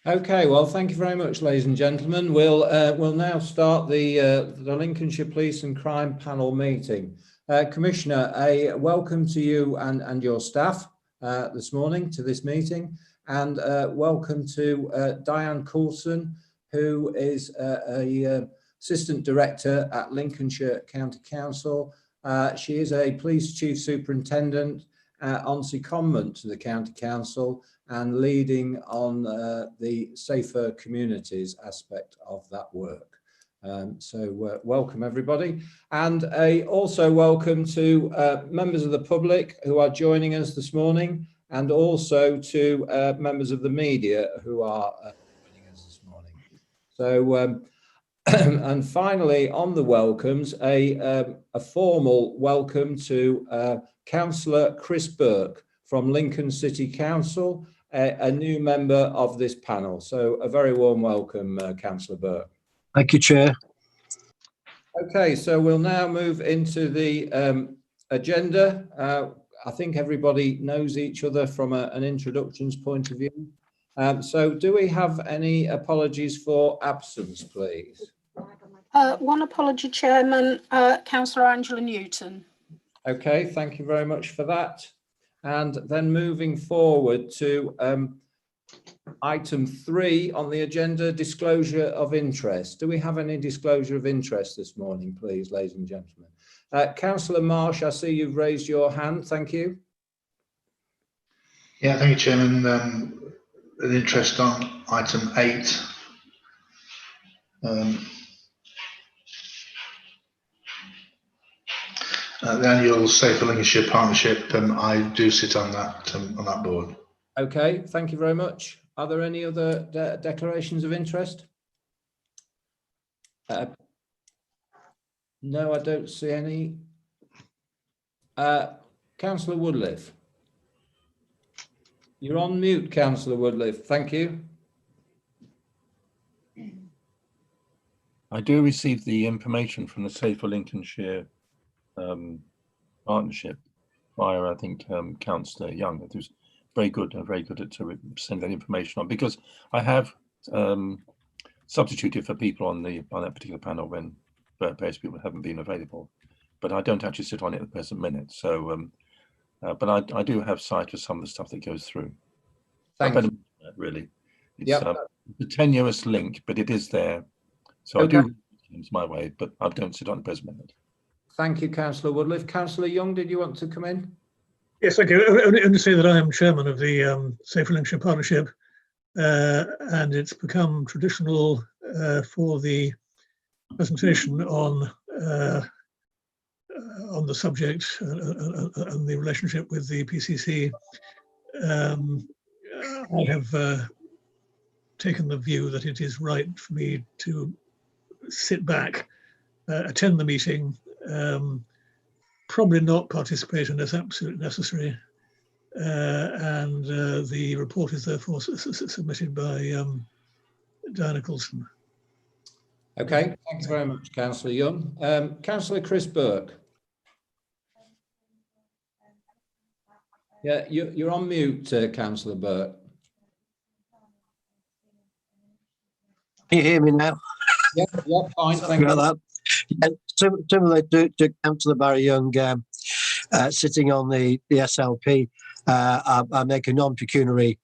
Okay, well, thank you very much, ladies and gentlemen. We'll now start the Lincolnshire Police and Crime Panel meeting. Commissioner, a welcome to you and your staff this morning to this meeting, and welcome to Diane Coulson, who is a Assistant Director at Lincolnshire County Council. She is a Police Chief Superintendent on secondment to the County Council and leading on the safer communities aspect of that work. So welcome everybody, and also welcome to members of the public who are joining us this morning, and also to members of the media who are joining us this morning. So and finally, on the welcomes, a formal welcome to Councillor Chris Burke from Lincoln City Council, a new member of this panel. So a very warm welcome, Councillor Burke. Thank you, Chair. Okay, so we'll now move into the agenda. I think everybody knows each other from an introductions point of view. So do we have any apologies for absence, please? One apology, Chairman, Councillor Angela Newton. Okay, thank you very much for that. And then moving forward to item 3 on the agenda, disclosure of interest. Do we have any disclosure of interest this morning, please, ladies and gentlemen? Councillor Marsh, I see you've raised your hand. Thank you. Yeah, thank you, Chairman. An interest on item 8. The annual Safer Lincolnshire Partnership. I do sit on that board. Okay, thank you very much. Are there any other declarations of interest? No, I don't see any. Councillor Woodliff. You're on mute, Councillor Woodliff. Thank you. I do receive the information from the Safer Lincolnshire partnership via, I think, Councillor Young, who's very good at sending that information on, because I have substituted for people on that particular panel when various people haven't been available, but I don't actually sit on it at the present minute. So, but I do have sight of some of the stuff that goes through. Thank you. Really, it's Yep. a tenuous link, but it is there. So Okay. I do things my way, but I don't sit on it at the present minute. Thank you, Councillor Woodliff. Councillor Young, did you want to come in? Yes, thank you. Only say that I am chairman of the Safer Lincolnshire Partnership, and it's become traditional for the presentation on the subject and the relationship with the PCC. I have taken the view that it is right for me to sit back, attend the meeting, probably not participate unless absolutely necessary, and the report is therefore submitted by Diana Coulson. Okay, thanks very much, Councillor Young. Councillor Chris Burke. Yeah, you're on mute, Councillor Burke. Can you hear me now? Yeah, fine, thank you. That. Yeah, similar to Councillor Barry Young, sitting on the SLP, I make a non-pecuniary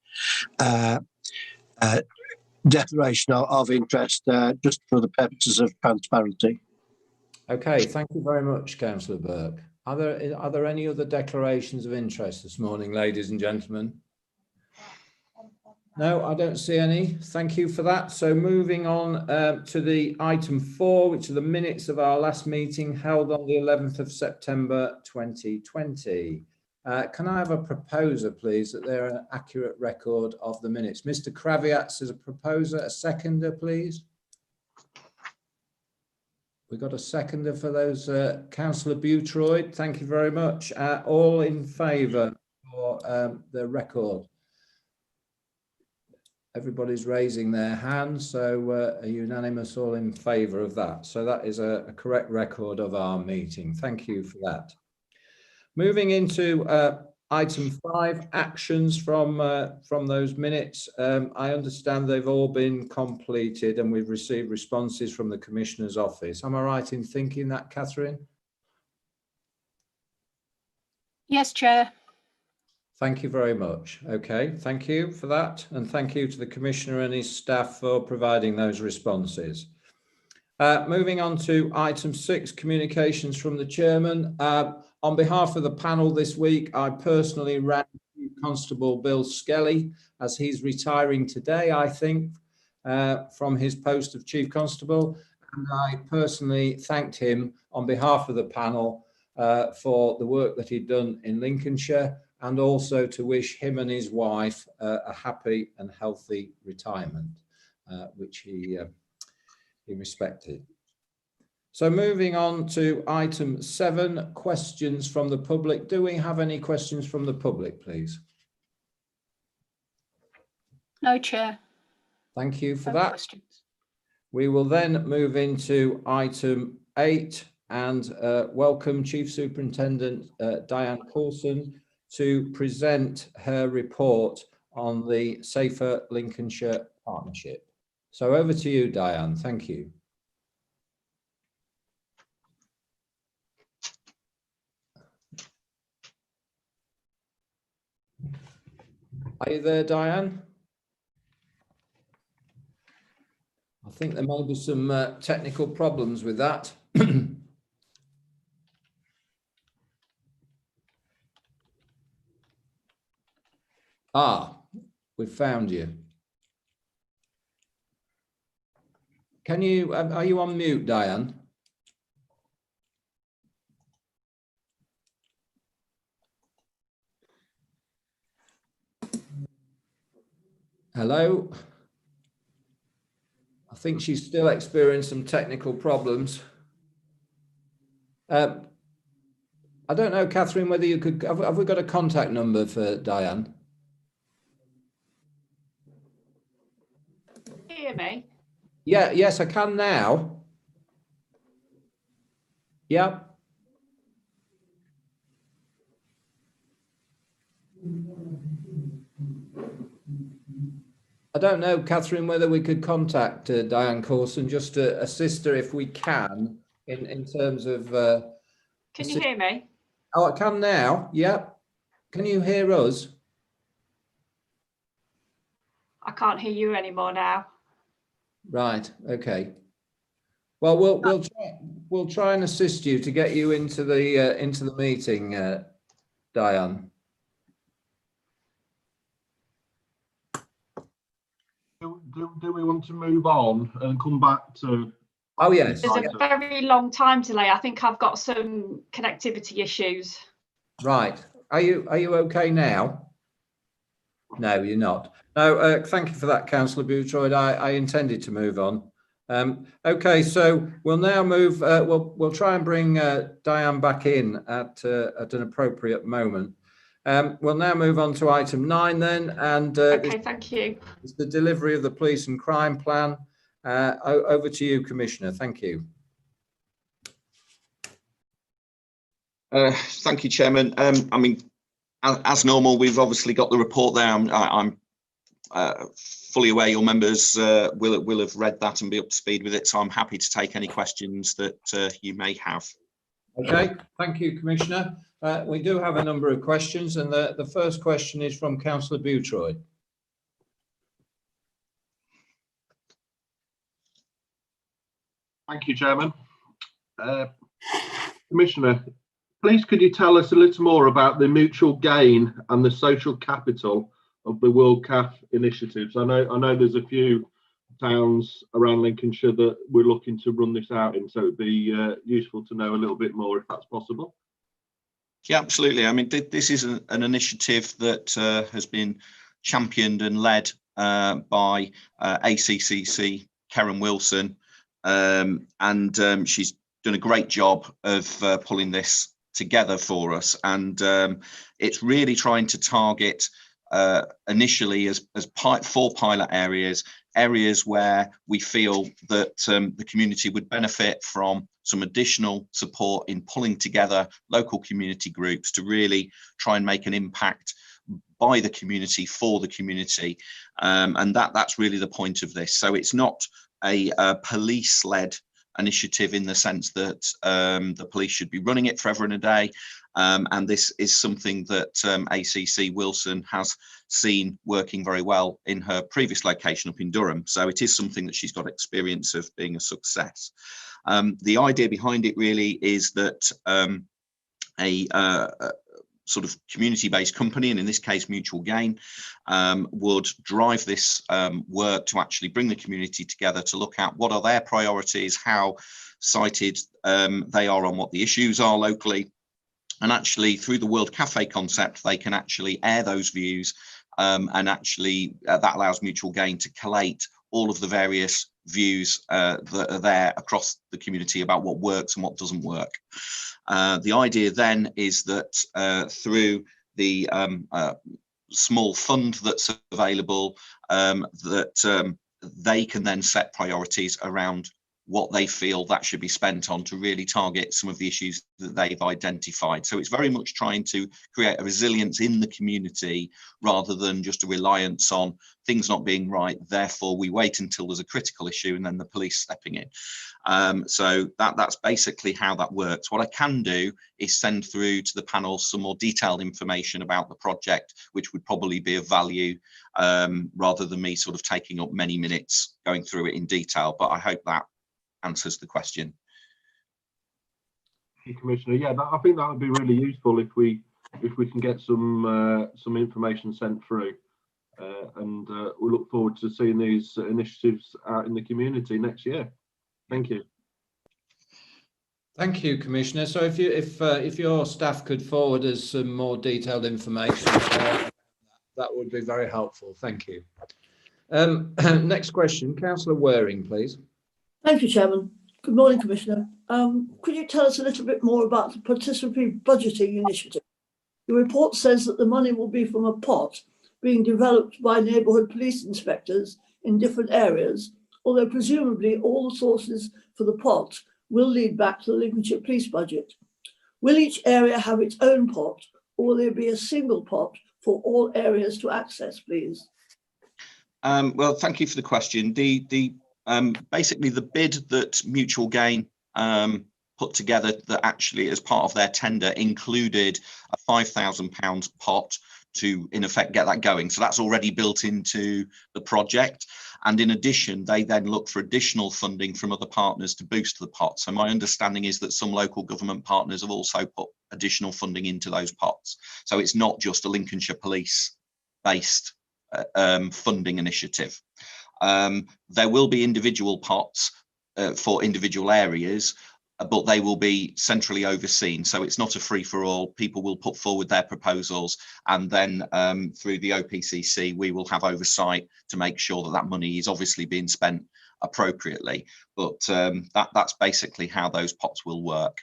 declaration of interest just for the purposes of transparency. Okay, thank you very much, Councillor Burke. Are there any other declarations of interest this morning, ladies and gentlemen? No, I don't see any. Thank you for that. So moving on to the item 4, which are the minutes of our last meeting held on the 11th of September 2020. Can I have a proposer, please, that they're an accurate record of the minutes? Mr. Kraviatz is a proposer. A seconder, please. We got a seconder for those. Councillor Boothroyd, thank you very much. All in favour for the record? Everybody's raising their hands, so a unanimous all in favour of that. So that is a correct record of our meeting. Thank you for that. Moving into item 5, actions from those minutes. I understand they've all been completed and we've received responses from the Commissioner's office. Am I right in thinking that, Catherine? Yes, Chair. Thank you very much. Okay, thank you for that. And thank you to the Commissioner and his staff for providing those responses. Moving on to item 6, communications from the Chairman. On behalf of the panel this week, I personally ran Constable Bill Skelly as he's retiring today, I think, from his post of Chief Constable. And I personally thanked him on behalf of the panel for the work that he'd done in Lincolnshire, and also to wish him and his wife a happy and healthy retirement, which he respected. So moving on to item 7, questions from the public. Do we have any questions from the public, please? No, Chair. Thank you for No that. questions. We will then move into item 8 and welcome Chief Superintendent Diane Coulson to present her report on the Safer Lincolnshire Partnership. So over to you, Diane. Thank you. Are you there, Diane? I think there may be some technical problems with that. We found you. Can you, are you on mute, Diane? Hello? I think she's still experiencing some technical problems. I don't know, Catherine, whether you could, have we got a contact number for Diane? Hear me? Yeah, yes, I can now. Yeah. I don't know, Catherine, whether we could contact Diane Coulson just to assist her if we can in terms of... Can you hear me? Oh, I can now. Yeah. Can you hear us? I can't hear you anymore now. Right. Okay. Well, we'll try and assist you to get you into the meeting, Diane. Do we want to move on and come back to? Oh yes. There's a very long time delay. I think I've got some connectivity issues. Right. Are you okay now? No, you're not. No. Thank you for that, Councillor Boutroyd. I intended to move on. Okay, so we'll now move. We'll try and bring Diane back in at an appropriate moment. We'll now move on to item 9 then, and Okay, thank you. it's the delivery of the police and crime plan. Over to you, Commissioner. Thank you. Thank you, Chairman. I mean, as normal, we've obviously got the report there. I'm fully aware your members will have read that and be up to speed with it, so I'm happy to take any questions that you may have. Okay, thank you, Commissioner. We do have a number of questions, and the first question is from Councillor Boutroyd. Thank you, Chairman. Commissioner, please could you tell us a little more about the mutual gain and the social capital of the World CAF initiatives? I know there's a few towns around Lincolnshire that we're looking to run this out in, so it'd be useful to know a little bit more if that's possible. Yeah, absolutely. I mean, this is an initiative that has been championed and led by ACCC Karen Wilson, and she's done a great job of pulling this together for us. And it's really trying to target initially as 4 pilot areas where we feel that the community would benefit from some additional support in pulling together local community groups to really try and make an impact by the community for the community, and that's really the point of this. So it's not a police-led initiative in the sense that the police should be running it forever and a day, and this is something that ACC Wilson has seen working very well in her previous location up in Durham. So it is something that she's got experience of being a success. The idea behind it really is that a sort of community-based company, and in this case Mutual Gain, would drive this work to actually bring the community together to look at what are their priorities, how cited they are on what the issues are locally, and actually through the World Cafe concept they can actually air those views, and actually that allows Mutual Gain to collate all of the various views that are there across the community about what works and what doesn't work. The idea then is that through the small fund that's available, that they can then set priorities around what they feel that should be spent on to really target some of the issues that they've identified. So it's very much trying to create a resilience in the community rather than just a reliance on things not being right. Therefore, we wait until there's a critical issue and then the police stepping in. So that's basically how that works. What I can do is send through to the panel some more detailed information about the project, which would probably be of value rather than me sort of taking up many minutes going through it in detail. But I hope that answers the question. Commissioner, yeah, I think that would be really useful if we can get some information sent through, and we look forward to seeing these initiatives out in the community next year. Thank you. Thank you, Commissioner. So if your staff could forward us some more detailed information, that would be very helpful. Thank you. Next question, Councillor Waring, please. Thank you, Chairman. Good morning, Commissioner. Could you tell us a little bit more about the participatory budgeting initiative? The report says that the money will be from a pot being developed by neighbourhood police inspectors in different areas, although presumably all the sources for the pot will lead back to the Lincolnshire police budget. Will each area have its own pot, or will there be a single pot for all areas to access, please? Well, thank you for the question. Basically, the bid that Mutual Gain put together that actually as part of their tender included a £5,000 pot to in effect get that going. So that's already built into the project. And in addition, they then look for additional funding from other partners to boost the pot. So my understanding is that some local government partners have also put additional funding into those pots. So it's not just a Lincolnshire police based funding initiative. There will be individual pots for individual areas, but they will be centrally overseen. So it's not a free-for-all. People will put forward their proposals, and then through the OPCC, we will have oversight to make sure that that money is obviously being spent appropriately. But that's basically how those pots will work.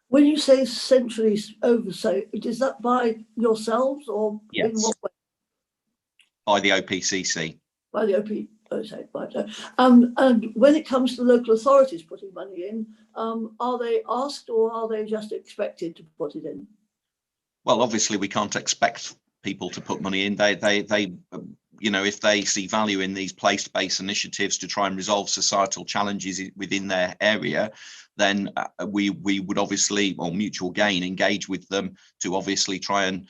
When you say centrally oversight, is that by yourselves or Yes. in what way? By the OPCC. By the OPCC, right. And when it comes to local authorities putting money in, are they asked or are they just expected to put it in? Well, obviously we can't expect people to put money in. They you know, if they see value in these place-based initiatives to try and resolve societal challenges within their area, then we would obviously, or Mutual Gain, engage with them to obviously try and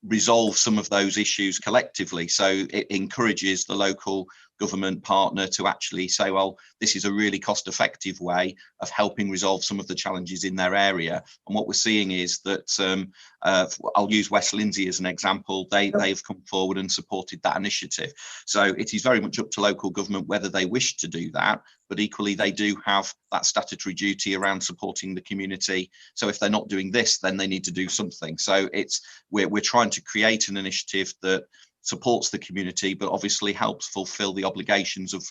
resolve some of those issues collectively. So it encourages the local government partner to actually say, well, this is a really cost-effective way of helping resolve some of the challenges in their area. And what we're seeing is that I'll use West Lindsey as an example. They've come forward and supported that initiative. So it is very much up to local government whether they wish to do that, but equally they do have that statutory duty around supporting the community. So if they're not doing this, then they need to do something. So we're trying to create an initiative that supports the community, but obviously helps fulfill the obligations of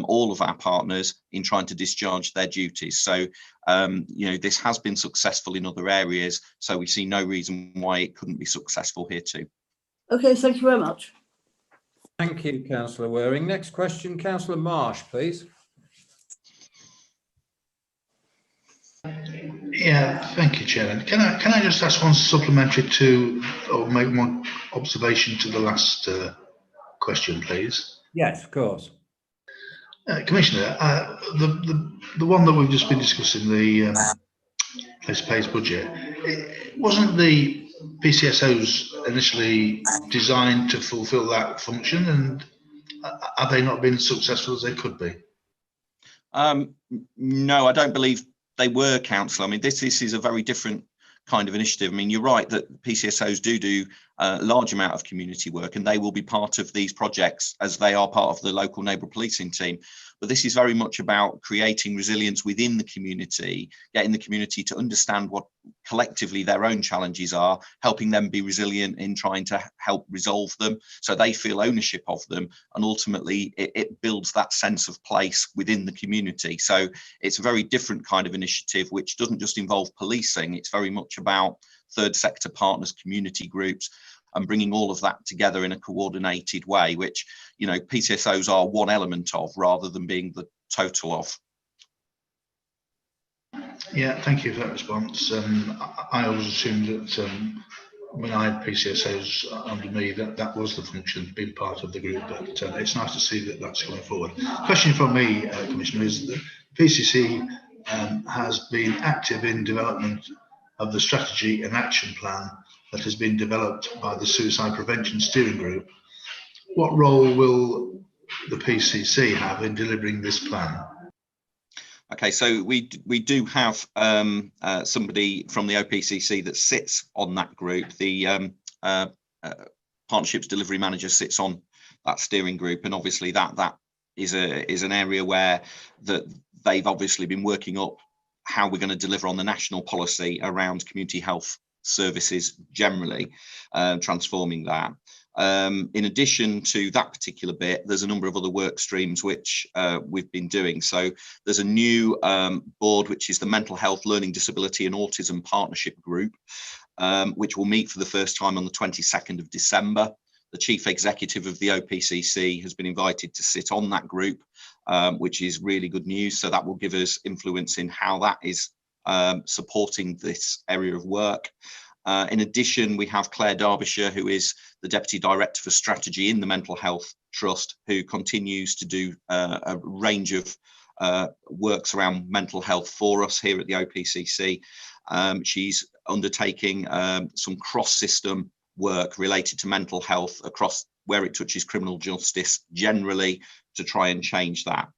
all of our partners in trying to discharge their duties. So, you know, this has been successful in other areas, so we see no reason why it couldn't be successful here too. Okay, thank you very much. Thank you, Councillor Waring. Next question, Councillor Marsh, please. Yeah, thank you, Chairman. Can I just ask one supplementary to, or make one observation to the last question, please? Yes, of course. Commissioner, the one that we've just been discussing, the place budget, wasn't the PCSOs initially designed to fulfil that function, and have they not been successful as they could be? No, I don't believe they were, Councillor. I mean, this is a very different kind of initiative. I mean, you're right that PCSOs do a large amount of community work, and they will be part of these projects as they are part of the local neighbourhood policing team. But this is very much about creating resilience within the community, getting the community to understand what collectively their own challenges are, helping them be resilient in trying to help resolve them so they feel ownership of them. And ultimately, it builds that sense of place within the community. So it's a very different kind of initiative, which doesn't just involve policing. It's very much about third sector partners, community groups, and bringing all of that together in a coordinated way, which, you know, PCSOs are one element of rather than being the total of. Yeah, thank you for that response. I always assumed that when I had PCSOs under me, that was the function, being part of the group, but it's nice to see that that's going forward. Question from me, Commissioner, is that PCC has been active in development of the strategy and action plan that has been developed by the Suicide Prevention Steering Group. What role will the PCC have in delivering this plan? Okay, so we do have somebody from the OPCC that sits on that group. The Partnerships Delivery Manager sits on that steering group, and obviously that is an area where they've obviously been working up how we're going to deliver on the national policy around community health services generally, transforming that. In addition to that particular bit, there's a number of other work streams which we've been doing. So there's a new board, which is the Mental Health, Learning Disability and Autism Partnership Group, which will meet for the first time on the 22nd of December. The Chief Executive of the OPCC has been invited to sit on that group, which is really good news. So that will give us influence in how that is supporting this area of work. In addition, we have Claire Derbyshire, who is the Deputy Director for Strategy in the Mental Health Trust, who continues to do a range of works around mental health for us here at the OPCC. She's undertaking some cross-system work related to mental health across where it touches criminal justice generally to try and change that.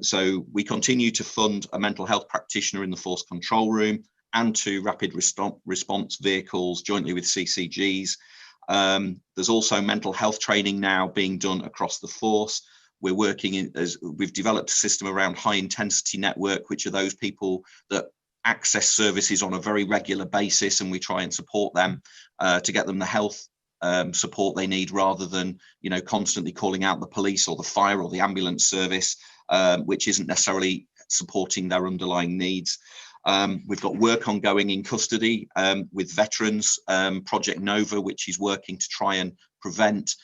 So we continue to fund a mental health practitioner in the force control room and 2 rapid response vehicles jointly with CCGs. There's also mental health training now being done across the force. We're working we've developed a system around high intensity network, which are those people that access services on a very regular basis, and we try and support them to get them the health support they need, rather than, you know, constantly calling out the police or the fire or the ambulance service, which isn't necessarily supporting their underlying needs. We've got work ongoing in custody with veterans, Project Nova, which is working to try and prevent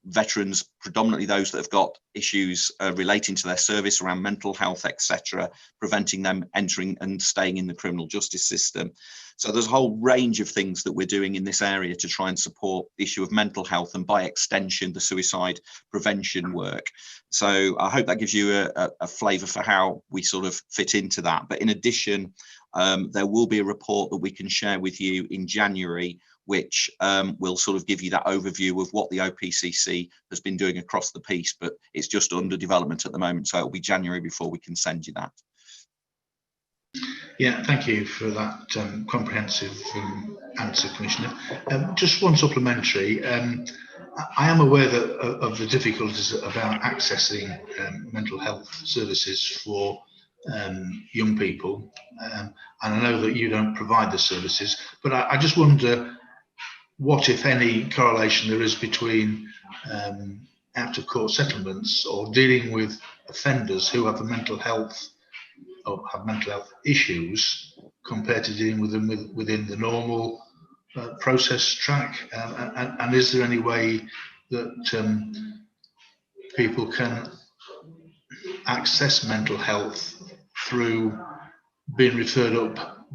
veterans, predominantly those that have got issues relating to their service around mental health, etc., preventing them entering and staying in the criminal justice system. So there's a whole range of things that we're doing in this area to try and support the issue of mental health and, by extension, the suicide prevention work. So I hope that gives you a flavour for how we sort of fit into that. But in addition, there will be a report that we can share with you in January, which will sort of give you that overview of what the OPCC has been doing across the piece, but it's just under development at the moment. So it'll be January before we can send you that. Yeah, thank you for that comprehensive answer, Commissioner. Just one supplementary. I am aware of the difficulties about accessing mental health services for young people, and I know that you don't provide the services, but I just wonder what, if any, correlation there is between out-of-court settlements or dealing with offenders who have a mental health or have mental health issues compared to dealing with them within the normal process track, and is there any way that people can access mental health through being referred up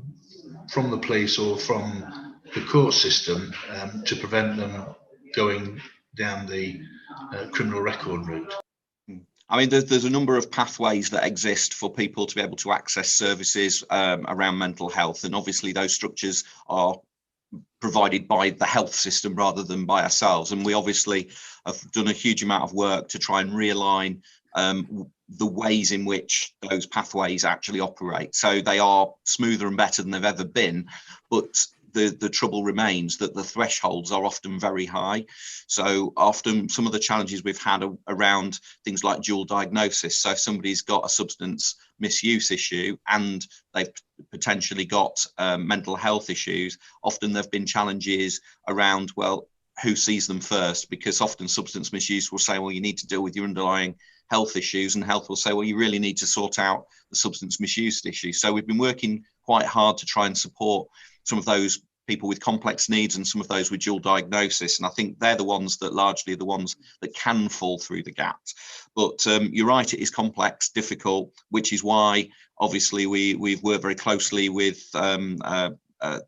from the police or from the court system to prevent them going down the criminal record route? I mean, there's a number of pathways that exist for people to be able to access services around mental health. And obviously those structures are provided by the health system rather than by ourselves. And we obviously have done a huge amount of work to try and realign the ways in which those pathways actually operate. So they are smoother and better than they've ever been, but the trouble remains that the thresholds are often very high. So often some of the challenges we've had around things like dual diagnosis. So if somebody's got a substance misuse issue and they've potentially got mental health issues, often there've been challenges around, well, who sees them first? Because often substance misuse will say, well, you need to deal with your underlying health issues, and health will say, well, you really need to sort out the substance misuse issue. So we've been working quite hard to try and support some of those people with complex needs and some of those with dual diagnosis. And I think they're the ones that largely are the ones that can fall through the gaps. But you're right, it is complex, difficult, which is why obviously we've worked very closely with the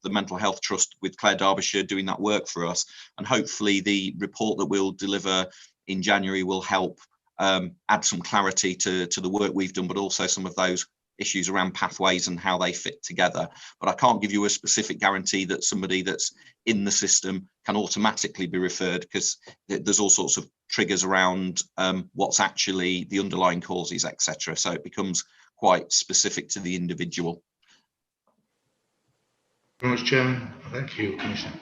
Mental Health Trust, with Claire Derbyshire doing that work for us. And hopefully the report that we'll deliver in January will help add some clarity to the work we've done, but also some of those issues around pathways and how they fit together. But I can't give you a specific guarantee that somebody that's in the system can automatically be referred, because there's all sorts of triggers around what's actually the underlying causes, etc. So it becomes quite specific to the individual. Very much, Chairman. Thank you, Commissioner.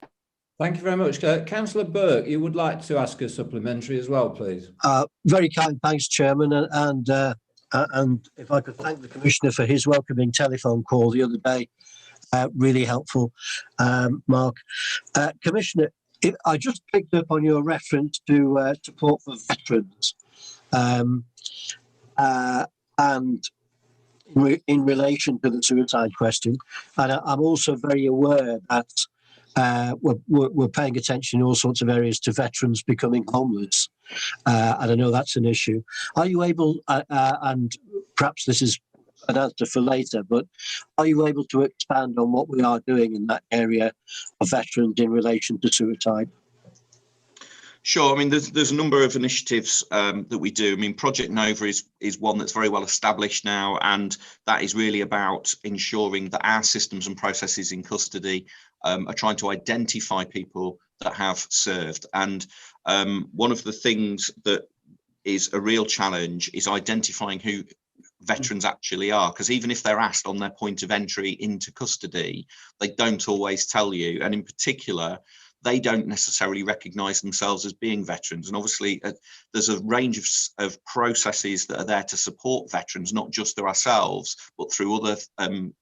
Thank you very much. Councillor Burke, you would like to ask a supplementary as well, please. Very kind, thanks, Chairman. And if I could thank the Commissioner for his welcoming telephone call the other day, really helpful, Mark. Commissioner, I just picked up on your reference to support for veterans, and in relation to the suicide question. And I'm also very aware that we're paying attention in all sorts of areas to veterans becoming homeless. And I know that's an issue. Are you able, and perhaps this is an answer for later, but are you able to expand on what we are doing in that area of veterans in relation to suicide? Sure. I mean, there's a number of initiatives that we do. I mean, Project Nova is one that's very well established now, and that is really about ensuring that our systems and processes in custody are trying to identify people that have served. And one of the things that is a real challenge is identifying who veterans actually are, because even if they're asked on their point of entry into custody, they don't always tell you. And in particular, they don't necessarily recognise themselves as being veterans. And obviously, there's a range of processes that are there to support veterans, not just through ourselves, but through other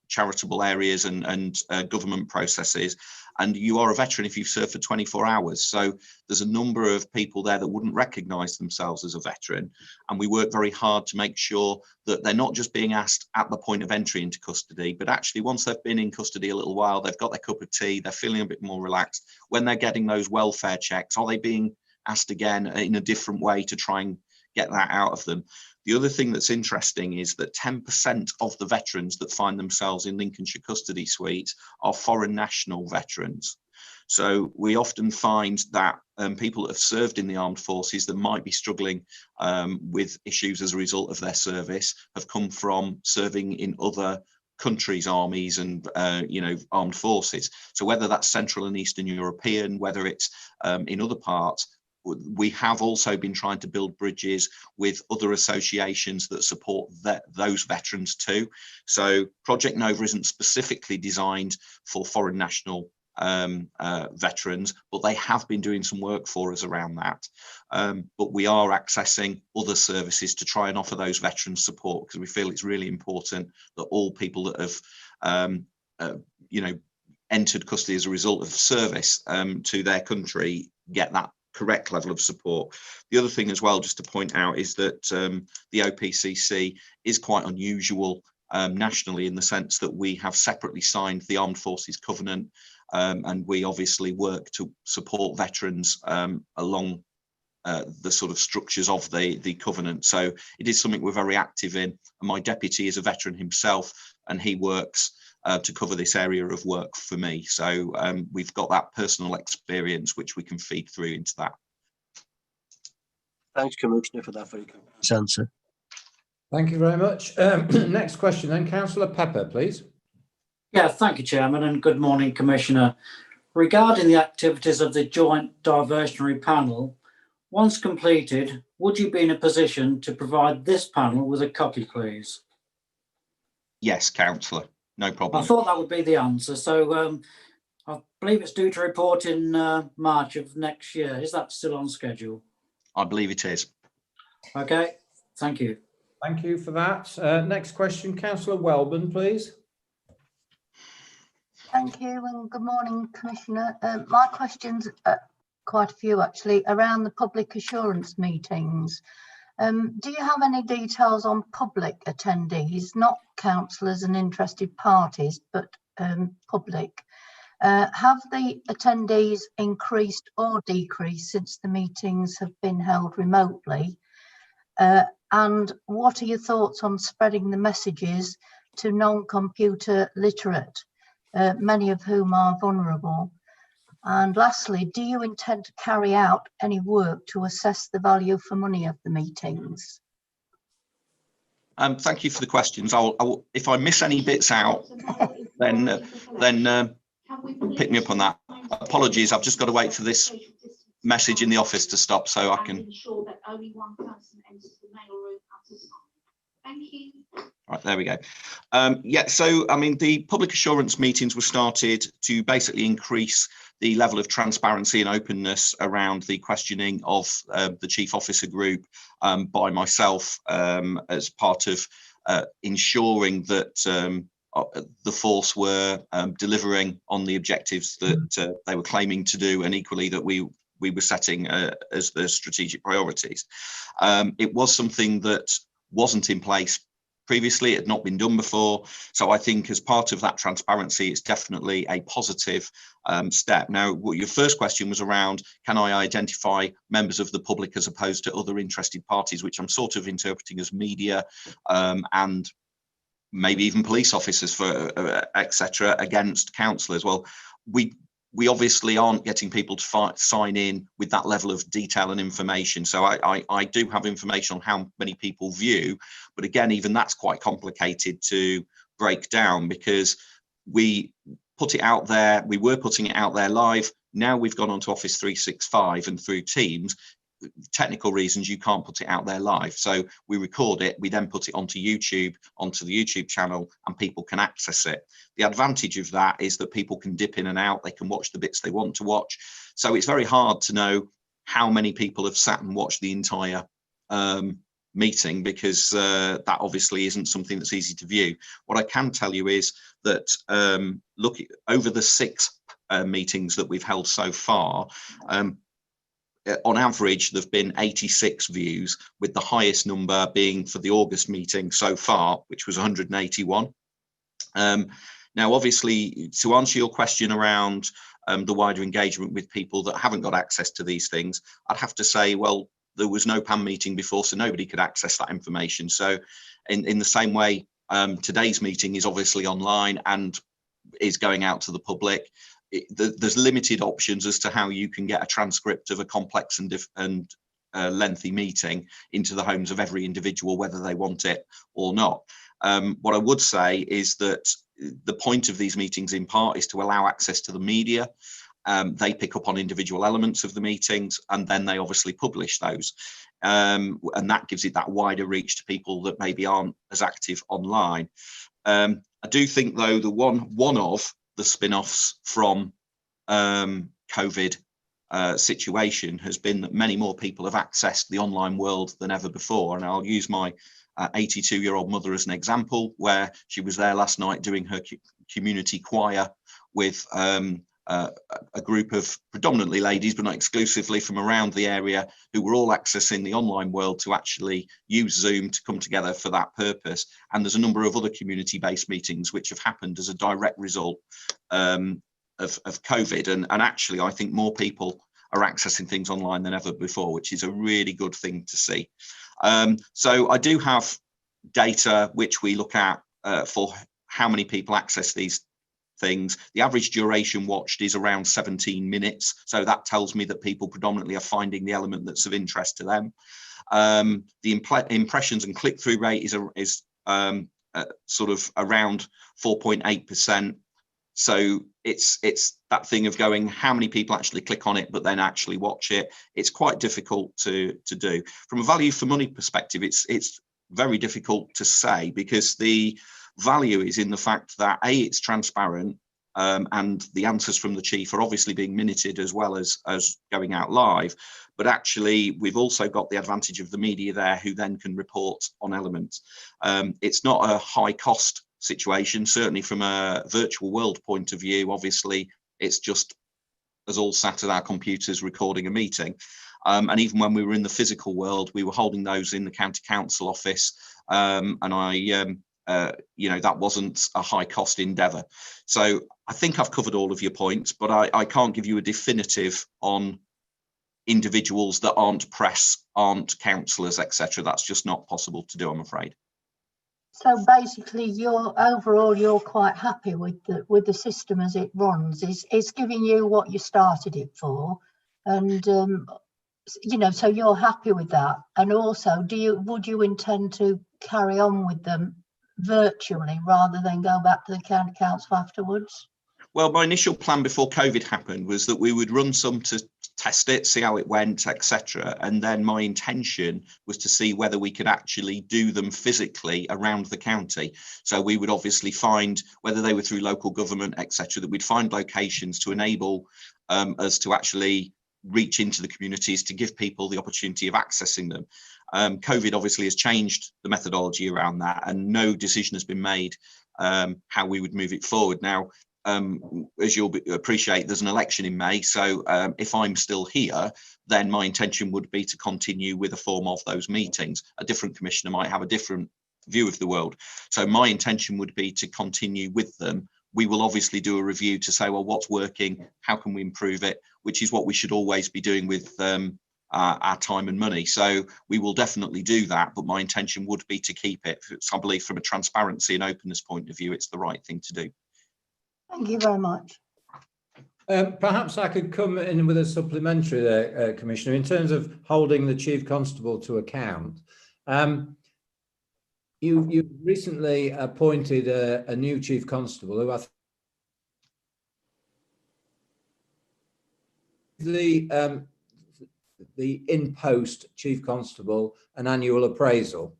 charitable areas and government processes. And you are a veteran if you've served for 24 hours. So there's a number of people there that wouldn't recognise themselves as a veteran. And we work very hard to make sure that they're not just being asked at the point of entry into custody, but actually once they've been in custody a little while, they've got their cup of tea, they're feeling a bit more relaxed. When they're getting those welfare checks, are they being asked again in a different way to try and get that out of them? The other thing that's interesting is that 10% of the veterans that find themselves in Lincolnshire custody suites are foreign national veterans. So we often find that people that have served in the armed forces that might be struggling with issues as a result of their service have come from serving in other countries' armies and armed forces. So whether that's Central and Eastern European, whether it's in other parts, we have also been trying to build bridges with other associations that support those veterans too. So Project Nova isn't specifically designed for foreign national veterans, but they have been doing some work for us around that. But we are accessing other services to try and offer those veterans support, because we feel it's really important that all people that have entered custody as a result of service to their country get that correct level of support. The other thing as well, just to point out, is that the OPCC is quite unusual nationally in the sense that we have separately signed the Armed Forces Covenant, and we obviously work to support veterans along the sort of structures of the covenant. So it is something we're very active in. And my deputy is a veteran himself, and he works to cover this area of work for me. So we've got that personal experience which we can feed through into that. Thanks, Commissioner, for that very complete answer. Thank you very much. Next question then, Councillor Pepper, please. Yeah, thank you, Chairman, and good morning, Commissioner. Regarding the activities of the Joint Diversionary Panel, once completed, would you be in a position to provide this panel with a copy, please? Yes, Councillor, no problem. I thought that would be the answer. So I believe it's due to report in March of next year. Is that still on schedule? I believe it is. Okay, thank you. Thank you for that. Next question, Councillor Welburn, please. Thank you and good morning, Commissioner. My questions, quite a few actually, around the public assurance meetings. Do you have any details on public attendees, not councillors and interested parties, but public? Have the attendees increased or decreased since the meetings have been held remotely? And what are your thoughts on spreading the messages to non-computer literate, many of whom are vulnerable? And lastly, do you intend to carry out any work to assess the value for money of the meetings? Thank you for the questions. If I miss any bits out, then pick me up on that. Apologies, I've just got to wait for this message in the office to stop so I can ensure that only one person enters the mail room at a time. Thank you. Right, there we go. Yeah, so I mean, the public assurance meetings were started to basically increase the level of transparency and openness around the questioning of the Chief Officer Group by myself as part of ensuring that the force were delivering on the objectives that they were claiming to do, and equally that we were setting as the strategic priorities. It was something that wasn't in place previously, it had not been done before. So I think as part of that transparency, it's definitely a positive step. Now, what your first question was around, can I identify members of the public as opposed to other interested parties, which I'm sort of interpreting as media and maybe even police officers for etc. against councillors. Well, we obviously aren't getting people to sign in with that level of detail and information. So I do have information on how many people view, but again, even that's quite complicated to break down because we put it out there, we were putting it out there live. Now we've gone on to Office 365 and through Teams, technical reasons you can't put it out there live, so we record it, we then put it onto YouTube, onto the YouTube channel, and people can access it. The advantage of that is that people can dip in and out, they can watch the bits they want to watch, so it's very hard to know how many people have sat and watched the entire meeting because that obviously isn't something that's easy to view. What I can tell you is that look, over the 6 meetings that we've held so far, on average, there have been 86 views, with the highest number being for the August meeting so far, which was 181. Now, obviously, to answer your question around the wider engagement with people that haven't got access to these things, I'd have to say, well, there was no PAN meeting before, so nobody could access that information. So in the same way, today's meeting is obviously online and is going out to the public. There's limited options as to how you can get a transcript of a complex and lengthy meeting into the homes of every individual, whether they want it or not. What I would say is that the point of these meetings in part is to allow access to the media. They pick up on individual elements of the meetings and then they obviously publish those. And that gives it that wider reach to people that maybe aren't as active online. I do think, though, the one of the spin-offs from COVID situation has been that many more people have accessed the online world than ever before. And I'll use my 82-year-old mother as an example, where she was there last night doing her community choir with a group of predominantly ladies, but not exclusively, from around the area, who were all accessing the online world to actually use Zoom to come together for that purpose. And there's a number of other community-based meetings which have happened as a direct result of COVID. And actually, I think more people are accessing things online than ever before, which is a really good thing to see. So I do have data which we look at for how many people access these things. The average duration watched is around 17 minutes. So that tells me that people predominantly are finding the element that's of interest to them. The impressions and click-through rate is sort of around 4.8%. So it's that thing of going, how many people actually click on it, but then actually watch it. It's quite difficult to do. From a value for money perspective, it's very difficult to say, because the value is in the fact that A, it's transparent, and the answers from the chief are obviously being minuted as well as going out live. But actually, we've also got the advantage of the media there, who then can report on elements. It's not a high cost situation, certainly from a virtual world point of view. Obviously, it's just us all sat at our computers recording a meeting. And even when we were in the physical world, we were holding those in the county council office. And that wasn't a high cost endeavour. So I think I've covered all of your points, but I can't give you a definitive on individuals that aren't press, aren't councillors, etc. That's just not possible to do, I'm afraid. So basically, you're quite happy with the system as it runs. It's giving you what you started it for, and so you're happy with that. And also, would you intend to carry on with them virtually rather than go back to the county council afterwards? Well, my initial plan before COVID happened was that we would run some to test it, see how it went, etc. And then my intention was to see whether we could actually do them physically around the county. So we would obviously find, whether they were through local government, etc., that we'd find locations to enable us to actually reach into the communities, to give people the opportunity of accessing them. COVID obviously has changed the methodology around that, and no decision has been made how we would move it forward. Now, as you'll appreciate, there's an election in May. So if I'm still here, then my intention would be to continue with a form of those meetings. A different commissioner might have a different view of the world. So my intention would be to continue with them. We will obviously do a review to say, well, what's working? How can we improve it? Which is what we should always be doing with our time and money. So we will definitely do that. But my intention would be to keep it. I believe from a transparency and openness point of view, it's the right thing to do. Thank you very much. Perhaps I could come in with a supplementary there, Commissioner, in terms of holding the Chief Constable to account. You recently appointed a new Chief Constable who I think the in-post Chief Constable an annual appraisal.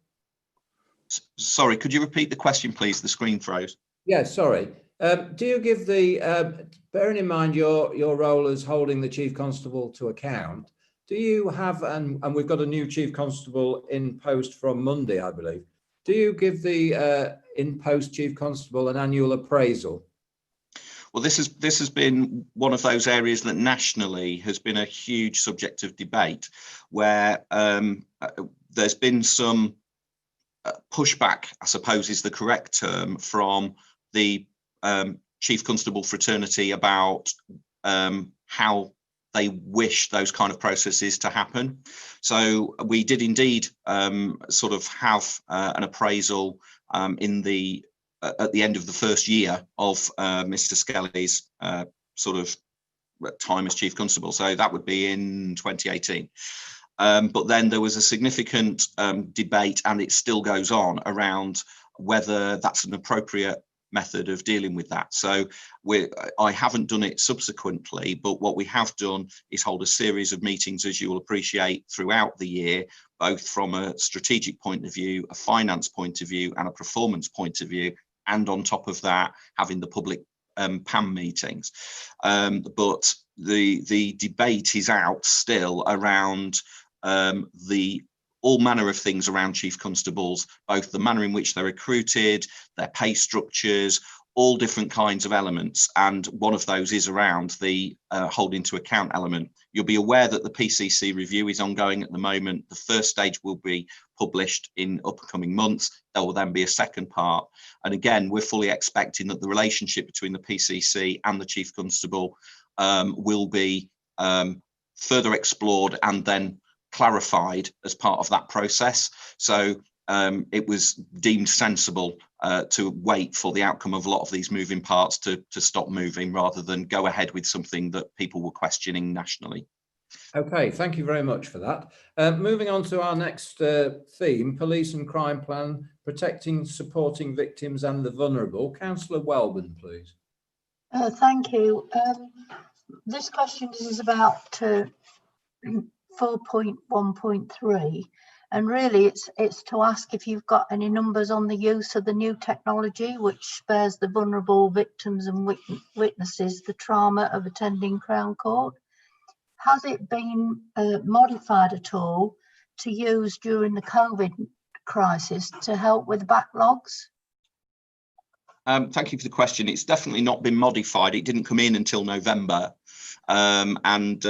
Sorry, could you repeat the question, please? The screen froze. Yeah, sorry. Do you give bearing in mind your role as holding the Chief Constable to account, do you have, and we've got a new Chief Constable in post from Monday, I believe, do you give the in-post Chief Constable an annual appraisal? Well, this has been one of those areas that nationally has been a huge subject of debate, where there's been some pushback, I suppose is the correct term, from the Chief Constable fraternity about how they wish those kind of processes to happen. So we did indeed sort of have an appraisal in the at the end of the first year of Mr. Skelly's sort of time as Chief Constable. So that would be in 2018. But then there was a significant debate, and it still goes on, around whether that's an appropriate method of dealing with that. So I haven't done it subsequently, but what we have done is hold a series of meetings, as you will appreciate, throughout the year, both from a strategic point of view, a finance point of view, and a performance point of view, and on top of that, having the public PAM meetings. But the debate is out still around all manner of things around Chief Constables, both the manner in which they're recruited, their pay structures, all different kinds of elements. And one of those is around the holding to account element. You'll be aware that the PCC review is ongoing at the moment. The first stage will be published in upcoming months. There will then be a second part. And again, we're fully expecting that the relationship between the PCC and the Chief Constable will be further explored and then clarified as part of that process. So it was deemed sensible to wait for the outcome of a lot of these moving parts to stop moving, rather than go ahead with something that people were questioning nationally. Okay, thank you very much for that. Moving on to our next theme, police and crime plan, protecting, supporting victims and the vulnerable. Councillor Wellman, please. Thank you. This question is about 4.1.3, and really it's to ask if you've got any numbers on the use of the new technology which spares the vulnerable victims and witnesses the trauma of attending Crown Court. Has it been modified at all to use during the COVID crisis to help with backlogs? Thank you for the question. It's definitely not been modified. It didn't come in until November, and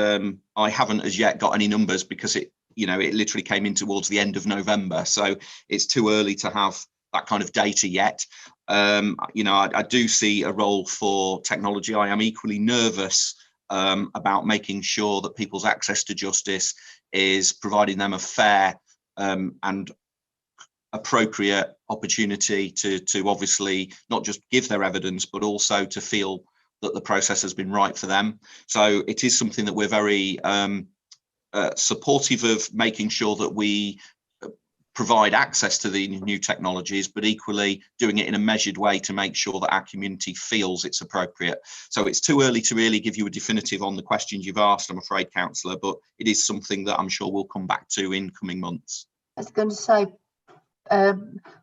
I haven't as yet got any numbers because it literally came in towards the end of November. So it's too early to have that kind of data yet. I do see a role for technology. I am equally nervous about making sure that people's access to justice is providing them a fair and appropriate opportunity to obviously not just give their evidence, but also to feel that the process has been right for them. So it is something that we're very supportive of, making sure that we provide access to the new technologies, but equally doing it in a measured way to make sure that our community feels it's appropriate. So it's too early to really give you a definitive on the questions you've asked, I'm afraid, Councillor, but it is something that I'm sure we'll come back to in coming months. I was going to say,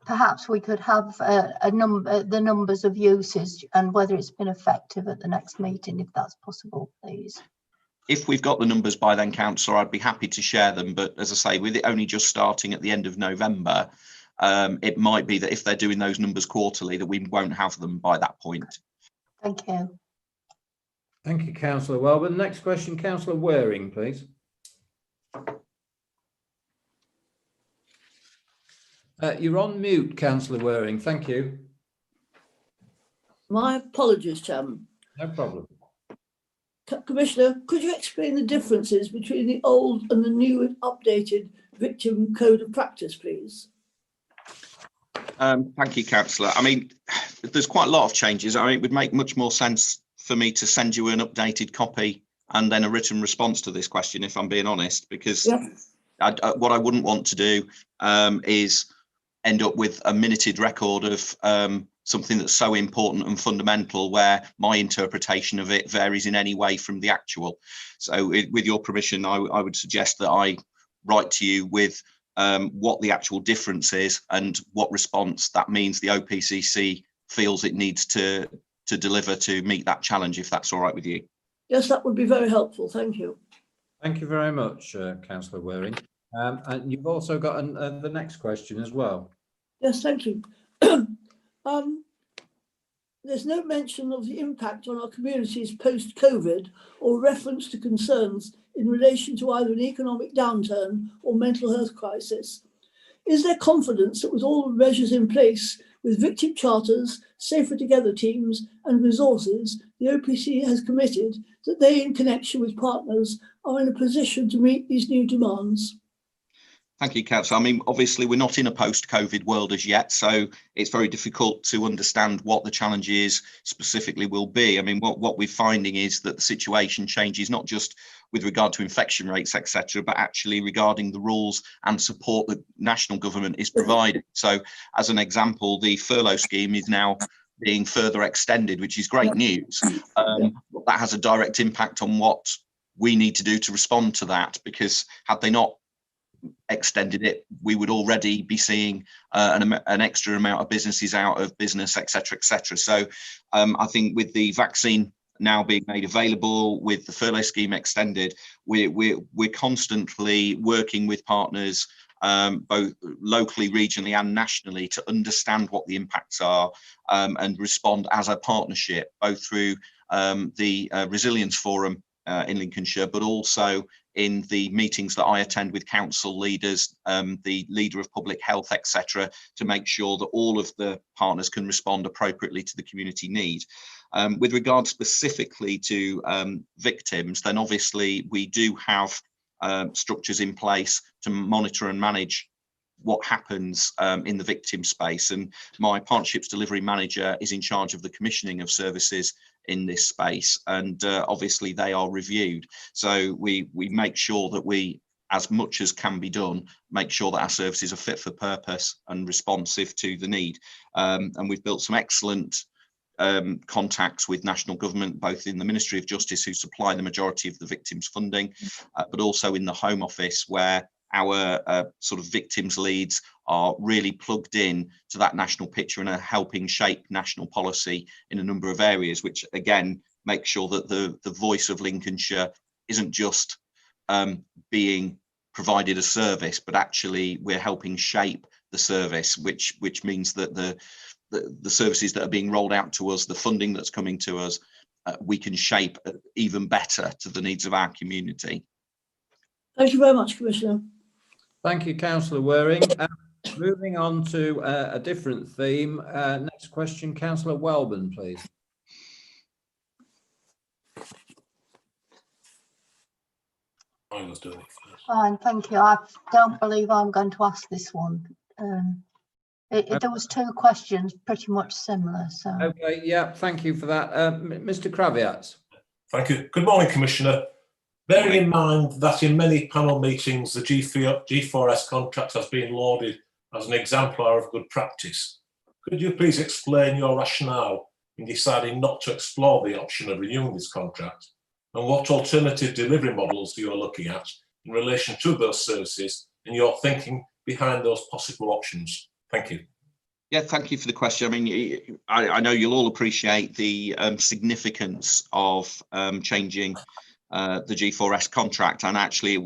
perhaps we could have the numbers of uses and whether it's been effective at the next meeting, if that's possible, please. If we've got the numbers by then, Councillor, I'd be happy to share them. But as I say, with it only just starting at the end of November, it might be that if they're doing those numbers quarterly, that we won't have them by that point. Thank you. Thank you, Councillor Wellman. Next question, Councillor Waring, please. You're on mute, Councillor Waring. Thank you. My apologies, Chairman. No problem. Commissioner, could you explain the differences between the old and the new and updated Victim Code of Practice, please? Thank you, Councillor. I mean, there's quite a lot of changes. I mean, it would make much more sense for me to send you an updated copy and then a written response to this question, if I'm being honest, because what I wouldn't want to do is end up with a minuted record of something that's so important and fundamental where my interpretation of it varies in any way from the actual. So with your permission, I would suggest that I write to you with what the actual difference is and what response that means the OPCC feels it needs to deliver to meet that challenge, if that's all right with you. Yes, that would be very helpful. Thank you. Thank you very much, Councillor Waring. And you've also got the next question as well. Yes, thank you. There's no mention of the impact on our communities post-COVID or reference to concerns in relation to either an economic downturn or mental health crisis. Is there confidence that with all the measures in place, with victim charters, Safer Together teams and resources, the OPC has committed that they, in connection with partners, are in a position to meet these new demands? Thank you, Councillor. I mean, obviously, we're not in a post-COVID world as yet, so it's very difficult to understand what the challenges specifically will be. I mean, what we're finding is that the situation changes not just with regard to infection rates, etc., but actually regarding the rules and support that national government is providing. So, as an example, the furlough scheme is now being further extended, which is great news. That has a direct impact on what we need to do to respond to that, because had they not extended it, we would already be seeing an extra amount of businesses out of business, etc., etc. So I think with the vaccine now being made available, with the furlough scheme extended, we're constantly working with partners, both locally, regionally and nationally, to understand what the impacts are and respond as a partnership, both through the Resilience Forum in Lincolnshire, but also in the meetings that I attend with council leaders, the leader of public health, etc., to make sure that all of the partners can respond appropriately to the community need. With regard specifically to victims, then obviously we do have structures in place to monitor and manage what happens in the victim space. And my partnerships delivery manager is in charge of the commissioning of services in this space, and obviously they are reviewed. So we make sure that we, as much as can be done, make sure that our services are fit for purpose and responsive to the need. And we've built some excellent contacts with national government, both in the Ministry of Justice, who supply the majority of the victims funding, but also in the Home Office, where our sort of victims leads are really plugged in to that national picture and are helping shape national policy in a number of areas, which again make sure that the voice of Lincolnshire isn't just being provided a service, but actually we're helping shape the service, which means that the services that are being rolled out to us, the funding that's coming to us, we can shape even better to the needs of our community. Thank you very much, Commissioner. Thank you, Councillor Waring. Moving on to a different theme. Next question, Councillor Welborn, please. Fine, thank you. I don't believe I'm going to ask this one. There was 2 questions pretty much similar. So Okay, yeah, thank you for that. Mr. Kraviatz. Thank you. Good morning, Commissioner. Bearing in mind that in many panel meetings the G4S contract has been lauded as an exemplar of good practice, could you please explain your rationale in deciding not to explore the option of renewing this contract, and what alternative delivery models you are looking at in relation to those services and your thinking behind those possible options? Thank you. Yeah, thank you for the question. I mean, I know you'll all appreciate the significance of changing the G4S contract, and actually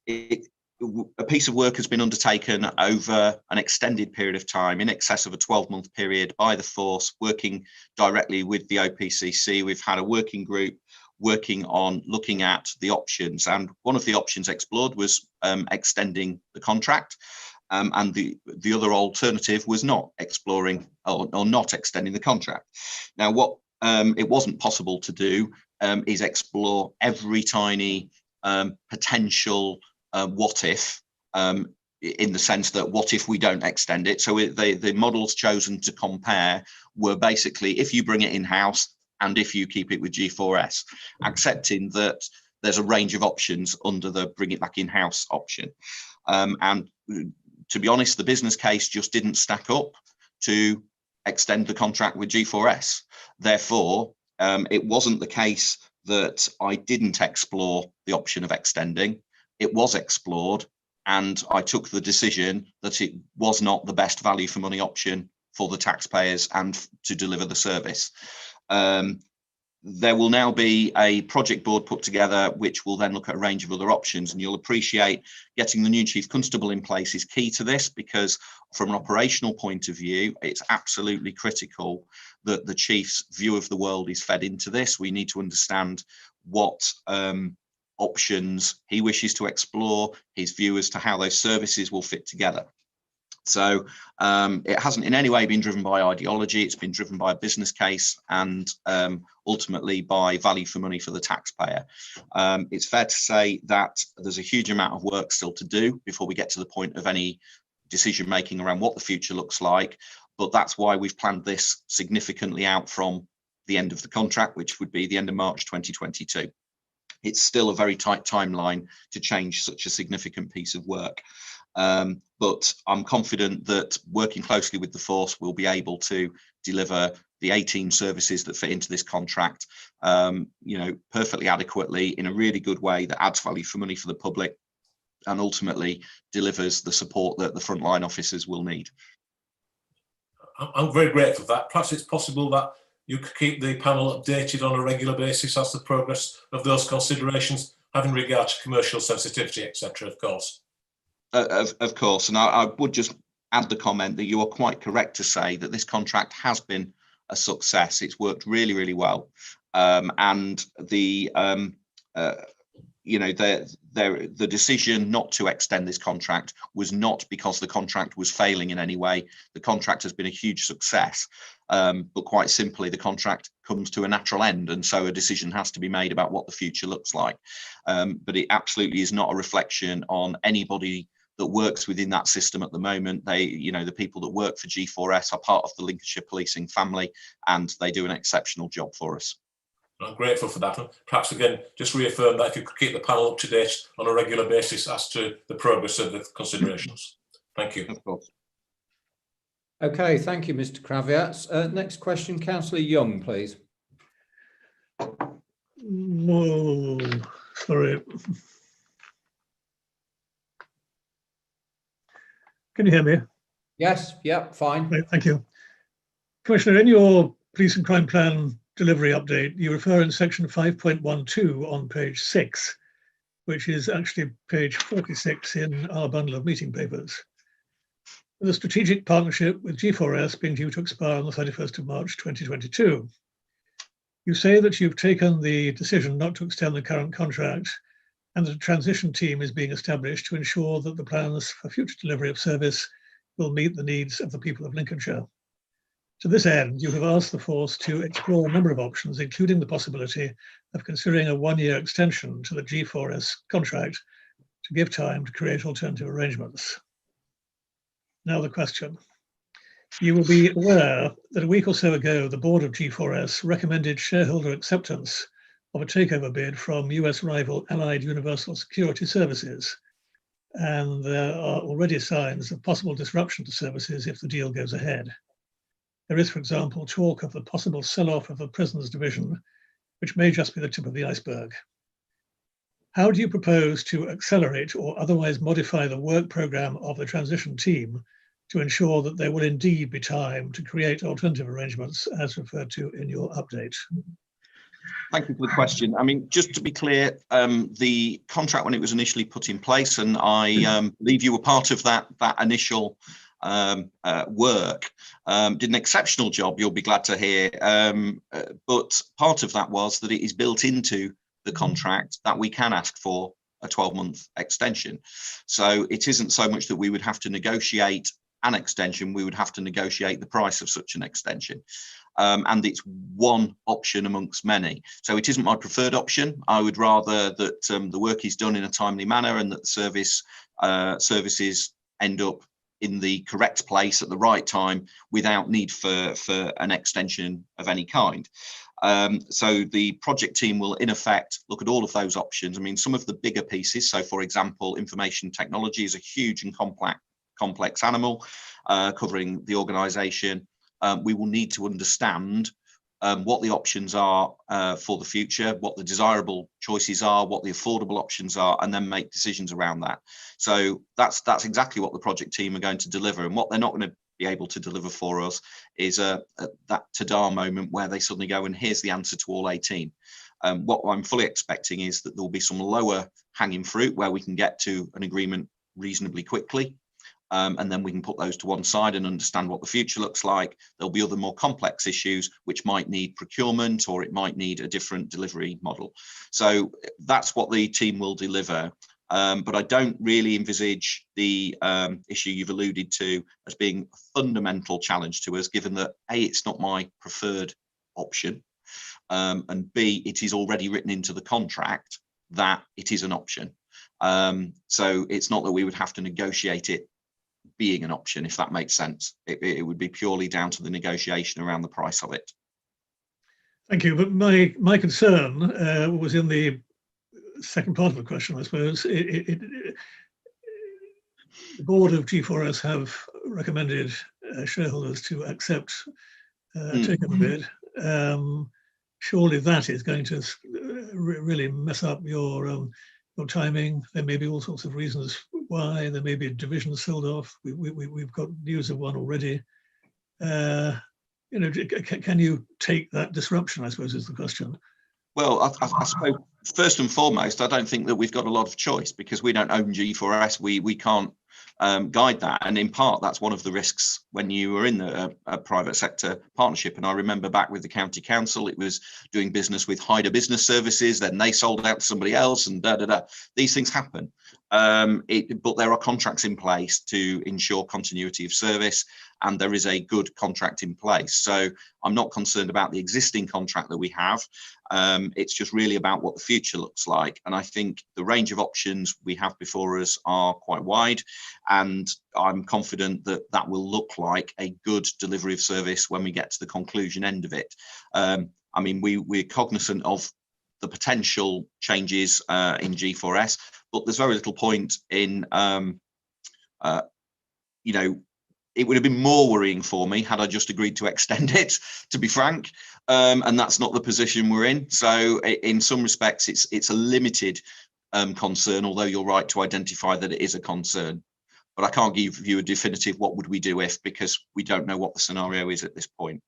a piece of work has been undertaken over an extended period of time, in excess of a 12-month period, by the force, working directly with the OPCC. We've had a working group working on looking at the options, and one of the options explored was extending the contract, and the other alternative was not exploring or not extending the contract. Now, what it wasn't possible to do is explore every tiny potential what if, in the sense that what if we don't extend it. So the models chosen to compare were basically if you bring it in-house and if you keep it with G4S, accepting that there's a range of options under the bring it back in-house option. And to be honest, the business case just didn't stack up to extend the contract with G4S. Therefore, it wasn't the case that I didn't explore the option of extending. It was explored, and I took the decision that it was not the best value for money option for the taxpayers and to deliver the service. There will now be a project board put together, which will then look at a range of other options, and you'll appreciate getting the new Chief Constable in place is key to this, because from an operational point of view, it's absolutely critical that the Chief's view of the world is fed into this. We need to understand what options he wishes to explore, his view as to how those services will fit together. So it hasn't in any way been driven by ideology. It's been driven by a business case and ultimately by value for money for the taxpayer. It's fair to say that there's a huge amount of work still to do before we get to the point of any decision making around what the future looks like. But that's why we've planned this significantly out from the end of the contract, which would be the end of March 2022. It's still a very tight timeline to change such a significant piece of work. But I'm confident that working closely with the force, we'll be able to deliver the 18 services that fit into this contract, perfectly adequately in a really good way that adds value for money for the public and ultimately delivers the support that the frontline officers will need. I'm very grateful for that. Perhaps it's possible that you could keep the panel updated on a regular basis as the progress of those considerations, having regard to commercial sensitivity, etc., of course. Of course, and I would just add the comment that you are quite correct to say that this contract has been a success. It's worked really, really well, and the decision not to extend this contract was not because the contract was failing in any way. The contract has been a huge success, but quite simply, the contract comes to a natural end, and so a decision has to be made about what the future looks like. But it absolutely is not a reflection on anybody that works within that system at the moment. They, you know, the people that work for G4S are part of the Lincolnshire policing family, and they do an exceptional job for us. I'm grateful for that. And perhaps again, just reaffirm that if you could keep the panel up to date on a regular basis as to the progress of the considerations. Thank you. Of course. Okay, thank you, Mr. Kraviatz. Next question, Councillor Young, please. Oh, sorry. Can you hear me? Yes, yep, fine. Right, thank you. Commissioner, in your police and crime plan delivery update, you refer in section 5.12 on page 6, which is actually page 46 in our bundle of meeting papers. The strategic partnership with G4S being due to expire on the 31st of March 2022. You say that you've taken the decision not to extend the current contract and that a transition team is being established to ensure that the plans for future delivery of service will meet the needs of the people of Lincolnshire. To this end, you have asked the force to explore a number of options, including the possibility of considering a one-year extension to the G4S contract to give time to create alternative arrangements. Now the question. You will be aware that a week or so ago, the board of G4S recommended shareholder acceptance of a takeover bid from US rival Allied Universal Security Services. And there are already signs of possible disruption to services if the deal goes ahead. There is, for example, talk of the possible sell-off of the prisons division, which may just be the tip of the iceberg. How do you propose to accelerate or otherwise modify the work programme of the transition team to ensure that there will indeed be time to create alternative arrangements as referred to in your update? Thank you for the question. I mean, just to be clear, the contract when it was initially put in place, and I believe you were part of that initial work, did an exceptional job, you'll be glad to hear. But part of that was that it is built into the contract that we can ask for a 12-month extension. So it isn't so much that we would have to negotiate an extension, we would have to negotiate the price of such an extension. And it's one option amongst many. So it isn't my preferred option. I would rather that the work is done in a timely manner and that the services end up in the correct place at the right time without need for an extension of any kind. So the project team will in effect look at all of those options. I mean, some of the bigger pieces, so for example, information technology is a huge and complex animal covering the organisation. We will need to understand what the options are for the future, what the desirable choices are, what the affordable options are, and then make decisions around that. So that's exactly what the project team are going to deliver. And what they're not going to be able to deliver for us is that ta-da moment where they suddenly go, and here's the answer to all 18. What I'm fully expecting is that there will be some lower hanging fruit where we can get to an agreement reasonably quickly. And then we can put those to one side and understand what the future looks like. There'll be other more complex issues which might need procurement, or it might need a different delivery model. So that's what the team will deliver. But I don't really envisage the issue you've alluded to as being a fundamental challenge to us, given that A, it's not my preferred option, and B, it is already written into the contract that it is an option. So it's not that we would have to negotiate it being an option, if that makes sense. It would be purely down to the negotiation around the price of it. Thank you. But my concern was in the second part of the question, I suppose. The board of G4S have recommended shareholders to accept a takeover bid. Surely that is going to really mess up your timing. There may be all sorts of reasons why. There may be divisions sold off. We've got news of one already. Can you take that disruption, I suppose, is the question. Well, I suppose first and foremost, I don't think that we've got a lot of choice because we don't own G4S. We can't guide that. And in part, that's one of the risks when you were in a private sector partnership. And I remember back with the county council, it was doing business with Hyder Business Services. Then they sold out to somebody else and These things happen. But there are contracts in place to ensure continuity of service. and there is a good contract in place. So I'm not concerned about the existing contract that we have. It's just really about what the future looks like. And I think the range of options we have before us are quite wide, and I'm confident that that will look like a good delivery of service when we get to the conclusion end of it. I mean, we're cognizant of the potential changes in G4S, but there's very little point in, you know, it would have been more worrying for me had I just agreed to extend it, to be frank, and that's not the position we're in. So in some respects, it's a limited concern, although you're right to identify that it is a concern. But I can't give you a definitive what would we do if, because we don't know what the scenario is at this point.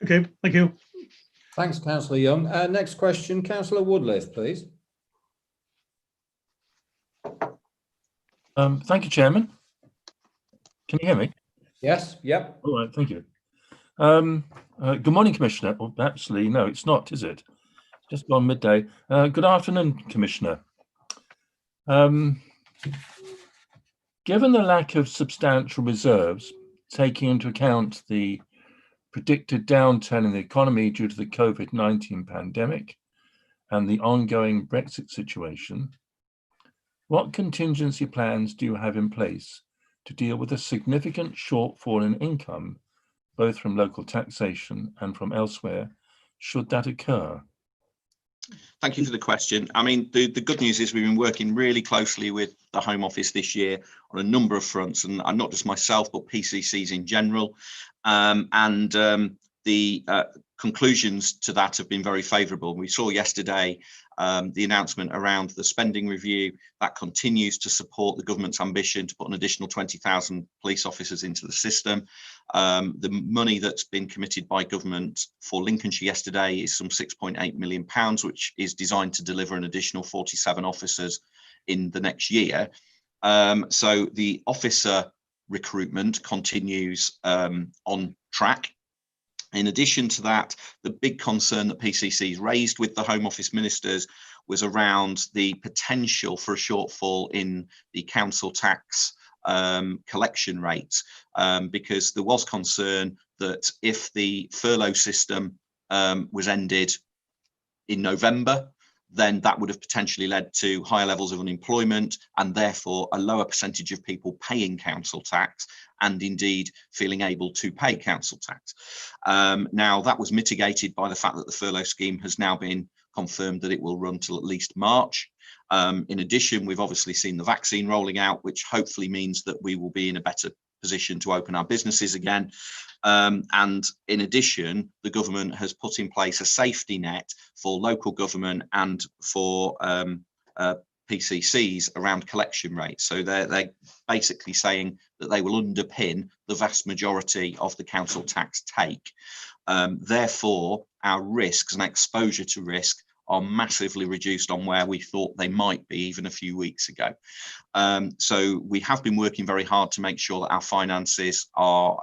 Okay, thank you. Thanks, Councillor Young. Next question, Councillor Woodliff, please. Thank you, Chairman. Can you hear me? Yes, yep. All right, thank you. Good morning, Commissioner. Well, actually, no, it's not, is it? It's just gone midday. Good afternoon, Commissioner. Given the lack of substantial reserves, taking into account the predicted downturn in the economy due to the COVID-19 pandemic and the ongoing Brexit situation, what contingency plans do you have in place to deal with a significant shortfall in income, both from local taxation and from elsewhere, should that occur? Thank you for the question. I mean, the good news is we've been working really closely with the Home Office this year on a number of fronts, and not just myself, but PCCs in general. The conclusions to that have been very favourable. We saw yesterday the announcement around the spending review that continues to support the government's ambition to put an additional 20,000 police officers into the system. The money that's been committed by government for Lincolnshire yesterday is some £6.8 million, which is designed to deliver an additional 47 officers in the next year. So the officer recruitment continues on track. In addition to that, the big concern that PCCs raised with the Home Office ministers was around the potential for a shortfall in the council tax collection rates, because there was concern that if the furlough system was ended in November, then that would have potentially led to higher levels of unemployment and therefore a lower percentage of people paying council tax and indeed feeling able to pay council tax. Now, that was mitigated by the fact that the furlough scheme has now been confirmed that it will run till at least March. In addition, we've obviously seen the vaccine rolling out, which hopefully means that we will be in a better position to open our businesses again. And in addition, the government has put in place a safety net for local government and for PCCs around collection rates. So they're basically saying that they will underpin the vast majority of the council tax take. Therefore, our risks and exposure to risk are massively reduced on where we thought they might be even a few weeks ago. So we have been working very hard to make sure that our finances are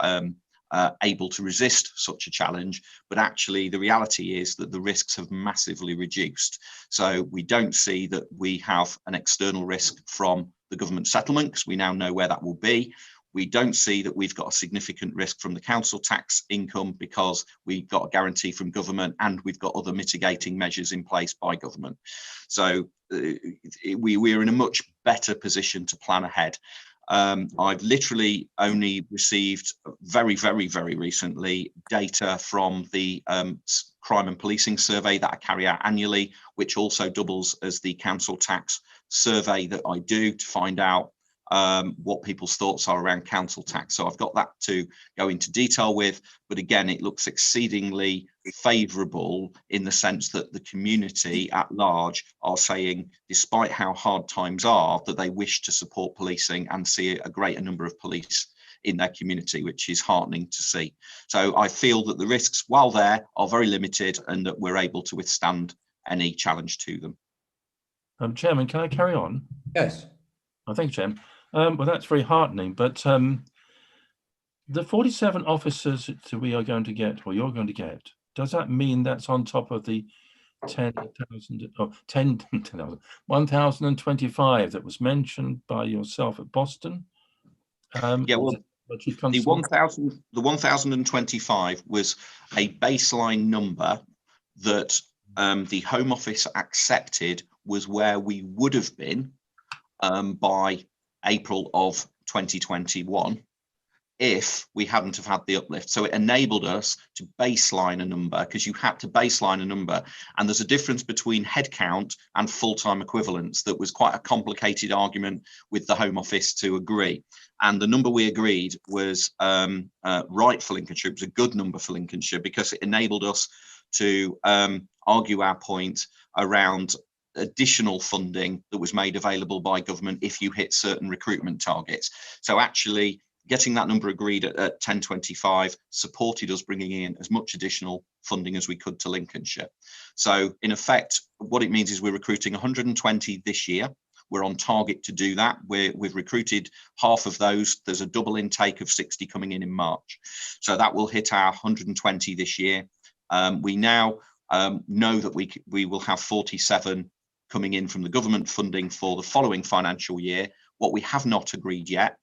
able to resist such a challenge, but actually the reality is that the risks have massively reduced. So we don't see that we have an external risk from the government settlement, because we now know where that will be. We don't see that we've got a significant risk from the council tax income because we've got a guarantee from government and we've got other mitigating measures in place by government. So we're in a much better position to plan ahead. I've literally only received very recently data from the crime and policing survey that I carry out annually, which also doubles as the council tax survey that I do to find out what people's thoughts are around council tax. So I've got that to go into detail with, but again, it looks exceedingly favourable in the sense that the community at large are saying, despite how hard times are, that they wish to support policing and see a greater number of police in their community, which is heartening to see. So I feel that the risks, while there, are very limited and that we're able to withstand any challenge to them. Chairman, can I carry on? Yes. Oh, thank you, Chairman. Well, that's very heartening, but the 47 officers that we are going to get, or you're going to get, does that mean that's on top of the 1,025 that was mentioned by yourself at Boston? Yeah, well, The 1,025 was a baseline number that the Home Office accepted was where we would have been by April of 2021 if we hadn't have had the uplift. So it enabled us to baseline a number, because you had to baseline a number. And there's a difference between headcount and full-time equivalents. That was quite a complicated argument with the Home Office to agree. And the number we agreed was right for Lincolnshire. It was a good number for Lincolnshire because it enabled us to argue our point around additional funding that was made available by government if you hit certain recruitment targets. So actually getting that number agreed at 1025 supported us bringing in as much additional funding as we could to Lincolnshire. So in effect, what it means is we're recruiting 120 this year. We're on target to do that. We've recruited half of those. There's a double intake of 60 coming in March. So that will hit our 120 this year. We now know that we will have 47 coming in from the government funding for the following financial year. What we have not agreed yet,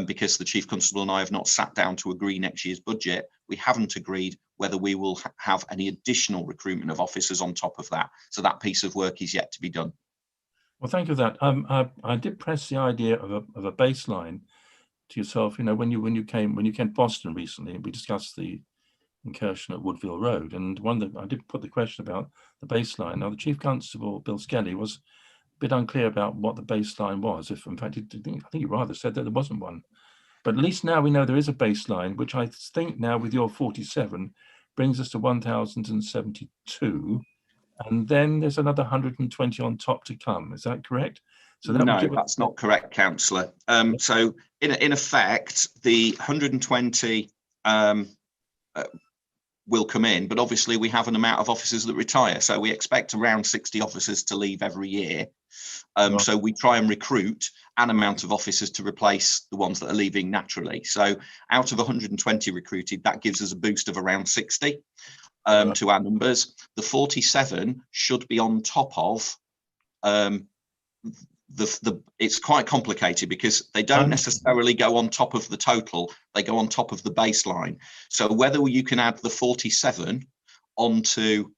because the Chief Constable and I have not sat down to agree next year's budget, we haven't agreed whether we will have any additional recruitment of officers on top of that. So that piece of work is yet to be done. Well, thank you for that. I did press the idea of a baseline to yourself. You know, when you came to Boston recently, we discussed the incursion at Woodville Road, and I did put the question about the baseline. Now, the Chief Constable, Bill Skelly, was a bit unclear about what the baseline was. If in fact, I think he rather said that there wasn't one. But at least now we know there is a baseline, which I think now with your 47 brings us to 1,072. And then there's another 120 on top to come. Is that correct? So that no, that's not correct, Councillor. So in effect, the 120 will come in, but obviously we have an amount of officers that retire. So we expect around 60 officers to leave every year. So we try and recruit an amount of officers to replace the ones that are leaving naturally. So out of 120 recruited, that gives us a boost of around 60. To our numbers. The 47 should be on top of it's quite complicated because they don't necessarily go on top of the total, they go on top of the baseline. So whether you can add the 47 onto,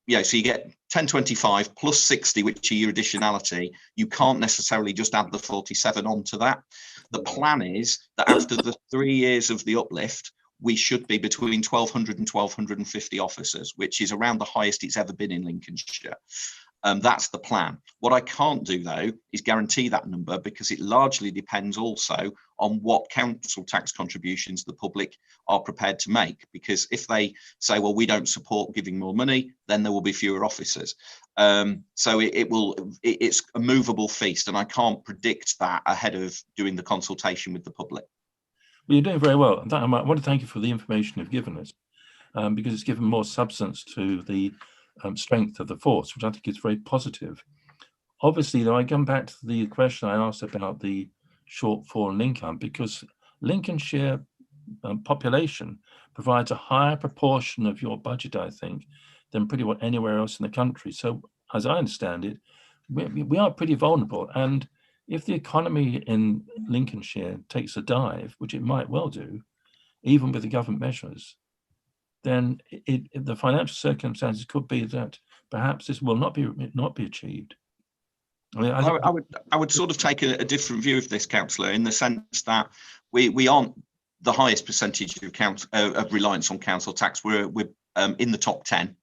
so you get 1025 plus 60, which are your additionality, you can't necessarily just add the 47 onto that. The plan is that after the 3 years of the uplift, we should be between 1,200 and 1,250 officers, which is around the highest it's ever been in Lincolnshire. That's the plan. What I can't do, though, is guarantee that number, because it largely depends also on what council tax contributions the public are prepared to make. Because if they say, well, we don't support giving more money, then there will be fewer officers. So it's a movable feast, and I can't predict that ahead of doing the consultation with the public. Well, you're doing very well. I want to thank you for the information you've given us, because it's given more substance to the strength of the force, which I think is very positive. Obviously, though, I come back to the question I asked about the shortfall in income, because Lincolnshire population provides a higher proportion of your budget, I think, than pretty well anywhere else in the country. So, as I understand it, we are pretty vulnerable. And if the economy in Lincolnshire takes a dive, which it might well do, even with the government measures, then the financial circumstances could be that perhaps this will not be achieved. I mean, I would sort of take a different view of this, Councillor, in the sense that we aren't the highest percentage of reliance on council tax. We're in the top 10.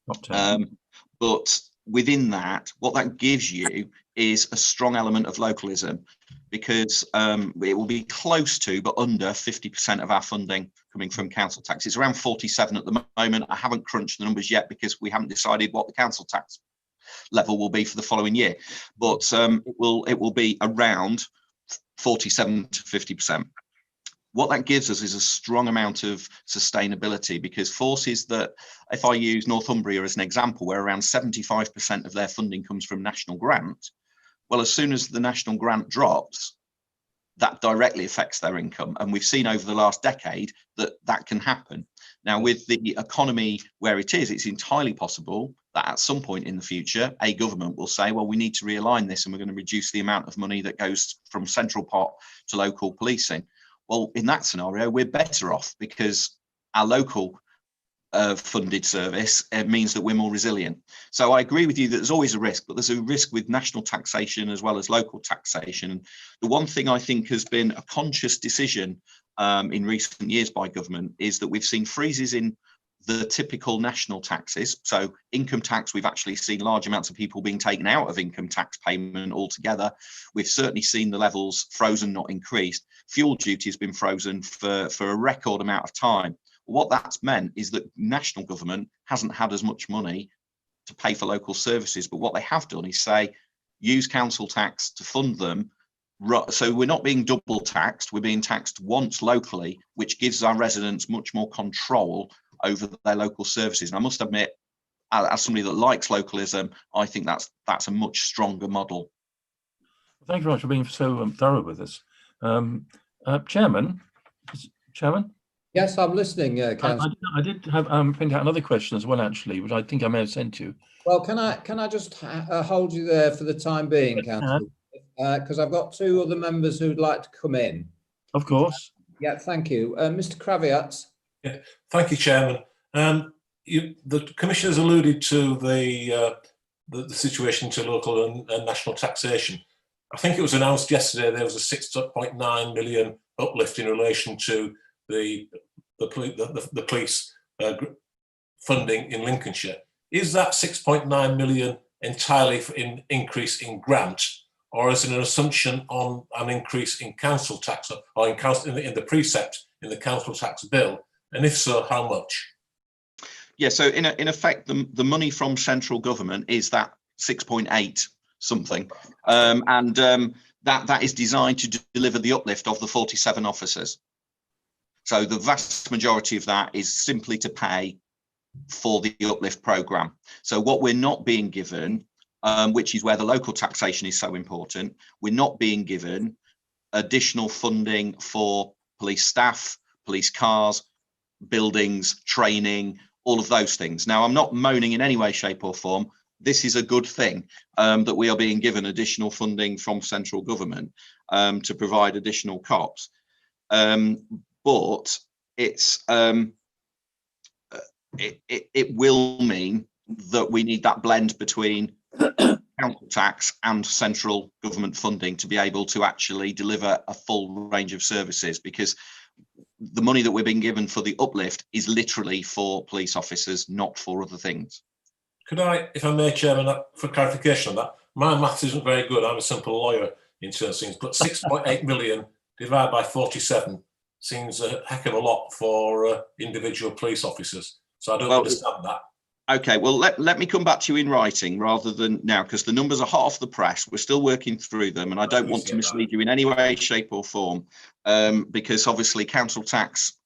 Top 10. But within that, what that gives you is a strong element of localism, because it will be close to, but under 50% of our funding coming from council tax. It's around 47 at the moment. I haven't crunched the numbers yet because we haven't decided what the council tax level will be for the following year, but it will be around 47 to 50%. What that gives us is a strong amount of sustainability, because forces that, if I use Northumbria as an example, where around 75% of their funding comes from national grant, well, as soon as the national grant drops, that directly affects their income. And we've seen over the last decade that can happen. Now, with the economy where it is, it's entirely possible that at some point in the future, a government will say, well, we need to realign this and we're going to reduce the amount of money that goes from central pot to local policing. Well, in that scenario, we're better off because our local funded service means that we're more resilient. So I agree with you that there's always a risk, but there's a risk with national taxation as well as local taxation. And the one thing I think has been a conscious decision in recent years by government is that we've seen freezes in the typical national taxes. So income tax, we've actually seen large amounts of people being taken out of income tax payment altogether. We've certainly seen the levels frozen, not increased. Fuel duty has been frozen for a record amount of time. What that's meant is that national government hasn't had as much money to pay for local services, but what they have done is say, use council tax to fund them. So we're not being double taxed, we're being taxed once locally, which gives our residents much more control over their local services. And I must admit, as somebody that likes localism, I think that's a much stronger model. Thank you very much for being so thorough with us. Chairman? Yes, I'm listening, Councillor. I did have print out another question as well, actually, which I think I may have sent you. Well, can I just hold you there for the time being, Councillor? Because I've got two other members who'd like to come in. Of course. Yeah, thank you. Mr. Kraviatz. Yeah, thank you, Chairman. The Commissioner's alluded to the situation to local and national taxation. I think it was announced yesterday there was a 6.9 million uplift in relation to the police funding in Lincolnshire. Is that 6.9 million entirely in increase in grant, or is it an assumption on an increase in council tax or in the precept in the council tax bill? And if so, how much? Yeah, so in effect, the money from central government is that 6.8 something, that is designed to deliver the uplift of the 47 officers. So the vast majority of that is simply to pay for the uplift programme. So what we're not being given, which is where the local taxation is so important, we're not being given additional funding for police staff, police cars, buildings, training, all of those things. Now, I'm not moaning in any way, shape or form. This is a good thing that we are being given additional funding from central government to provide additional cops. But it's it will mean that we need that blend between council tax and central government funding to be able to actually deliver a full range of services, because the money that we're being given for the uplift is literally for police officers, not for other things. Could I, if I may, Chairman, for clarification on that, my maths isn't very good. I'm a simple lawyer in certain things, but 6.8 million divided by 47 seems a heck of a lot for individual police officers. So I don't understand that. Okay, well, let me come back to you in writing rather than now, because the numbers are hot off the press. We're still working through them, and I don't want to mislead you in any way, shape or form, because obviously council tax,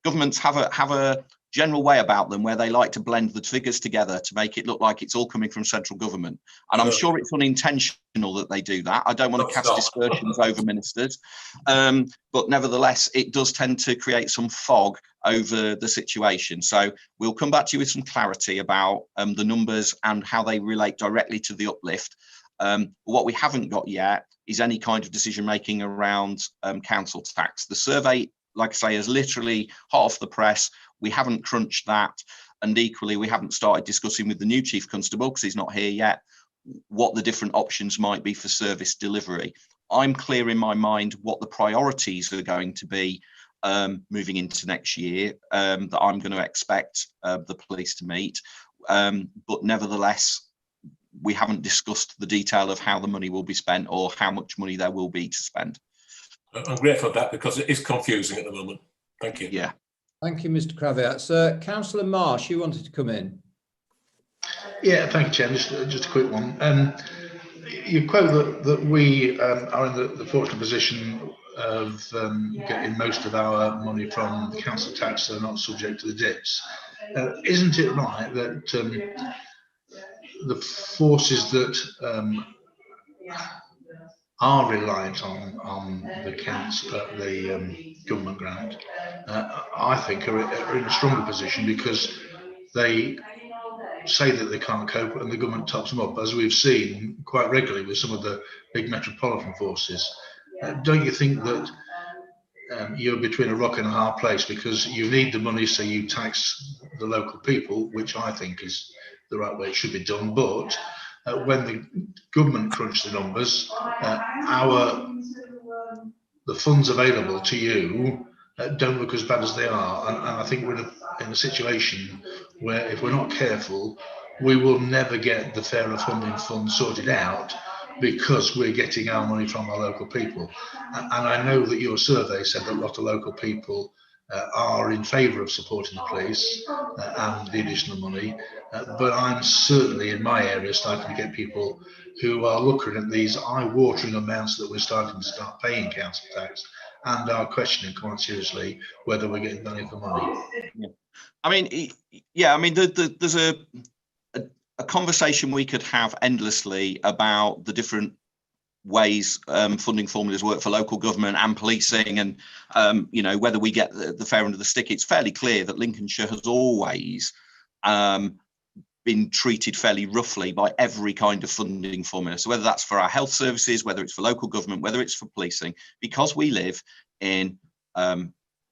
governments have a general way about them where they like to blend the figures together to make it look like it's all coming from central government. And I'm sure it's unintentional that they do that. I don't want to cast dispersions over ministers, but nevertheless, it does tend to create some fog over the situation. So we'll come back to you with some clarity about the numbers and how they relate directly to the uplift. What we haven't got yet is any kind of decision making around council tax. The survey, like I say, is literally hot off the press. We haven't crunched that, and equally we haven't started discussing with the new Chief Constable, because he's not here yet, what the different options might be for service delivery. I'm clear in my mind what the priorities are going to be moving into next year that I'm going to expect the police to meet, but nevertheless we haven't discussed the detail of how the money will be spent or how much money there will be to spend. I'm grateful for that, because it is confusing at the moment. Thank you. Yeah. Thank you, Mr. Kraviatz. Councillor Marsh, you wanted to come in. Yeah, thank you, Chair. Just a quick one. You quote that we are in the fortunate position of getting most of our money from the council tax, so not subject to the dips. Isn't it right that the forces that are reliant on the government grant, I think are in a stronger position, because they say that they can't cope and the government tops them up, as we've seen quite regularly with some of the big metropolitan forces. Don't you think that you're between a rock and a hard place, because you need the money, so you tax the local people, which I think is the right way it should be done. But when the government crunch the numbers, the funds available to you don't look as bad as they are. And I think we're in a situation where, if we're not careful, we will never get the fairer funding fund sorted out, because we're getting our money from our local people. And I know that your survey said that a lot of local people are in favour of supporting the police and the additional money, but I'm certainly in my area starting to get people who are looking at these eye-watering amounts that we're starting to start paying council tax, and are questioning quite seriously whether we're getting money for money. Yeah. I mean, yeah, I mean, there's a conversation we could have endlessly about the different ways funding formulas work for local government and policing, and you know, whether we get the fair end of the stick. It's fairly clear that Lincolnshire has always been treated fairly roughly by every kind of funding formula. So whether that's for our health services, whether it's for local government, whether it's for policing, because we live in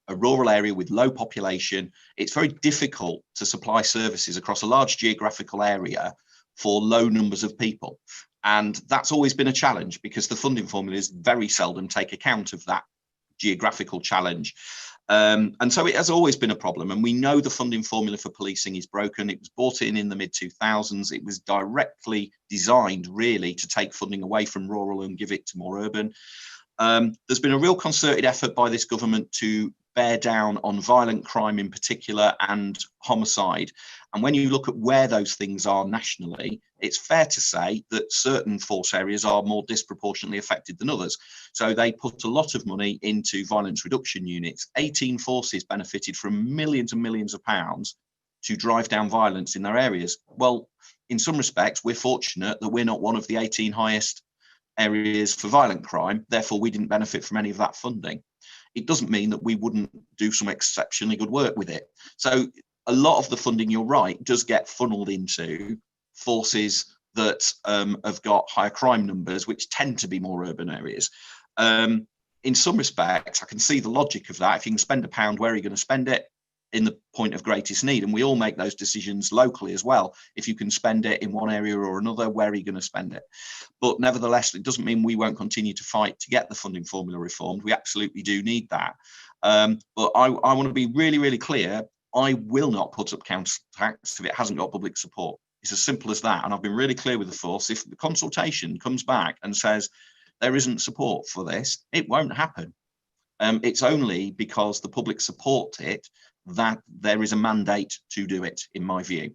a rural area with low population, it's very difficult to supply services across a large geographical area for low numbers of people. And that's always been a challenge, because the funding formulas very seldom take account of that geographical challenge. And so it has always been a problem. And we know the funding formula for policing is broken. It was brought in the mid-2000s. It was directly designed really to take funding away from rural and give it to more urban. There's been a real concerted effort by this government to bear down on violent crime in particular and homicide. And when you look at where those things are nationally, it's fair to say that certain force areas are more disproportionately affected than others. So they put a lot of money into violence reduction units. 18 forces benefited from millions and millions of pounds to drive down violence in their areas. Well, in some respects, we're fortunate that we're not one of the 18 highest areas for violent crime. Therefore, we didn't benefit from any of that funding. It doesn't mean that we wouldn't do some exceptionally good work with it. So a lot of the funding, you're right, does get funneled into forces that have got higher crime numbers, which tend to be more urban areas. In some respects, I can see the logic of that. If you can spend £1, where are you going to spend it? In the point of greatest need. And we all make those decisions locally as well. If you can spend it in one area or another, where are you going to spend it? But nevertheless, it doesn't mean we won't continue to fight to get the funding formula reformed. We absolutely do need that. But I want to be really, really clear. I will not put up council tax if it hasn't got public support. It's as simple as that. And I've been really clear with the force. If the consultation comes back and says there isn't support for this, it won't happen. It's only because the public support it that there is a mandate to do it, in my view.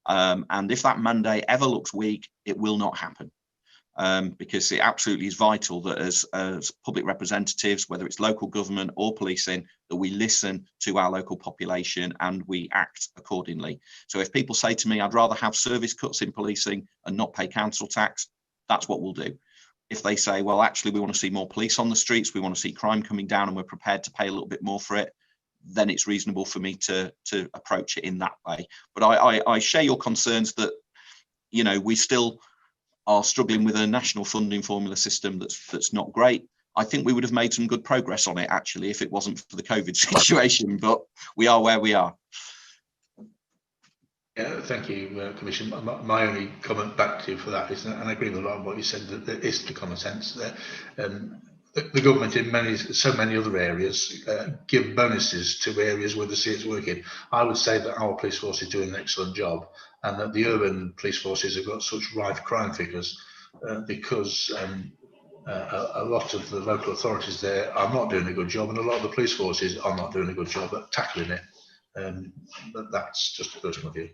And if that mandate ever looks weak, it will not happen. Because it absolutely is vital that as public representatives, whether it's local government or policing, that we listen to our local population and we act accordingly. So if people say to me, I'd rather have service cuts in policing and not pay council tax, that's what we'll do. If they say, well, actually, we want to see more police on the streets, we want to see crime coming down and we're prepared to pay a little bit more for it, then it's reasonable for me to approach it in that way. But I share your concerns that, you know, we still are struggling with a national funding formula system that's not great. I think we would have made some good progress on it, actually, if it wasn't for the COVID situation, but we are where we are. Yeah, thank you, Commissioner. My only comment back to you for that is, and I agree with a lot of what you said, that there is the common sense that the government in so many other areas give bonuses to areas where they see it's working. I would say that our police force is doing an excellent job, and that the urban police forces have got such rife crime figures because a lot of the local authorities there are not doing a good job, and a lot of the police forces are not doing a good job at tackling it. But that's just a personal view.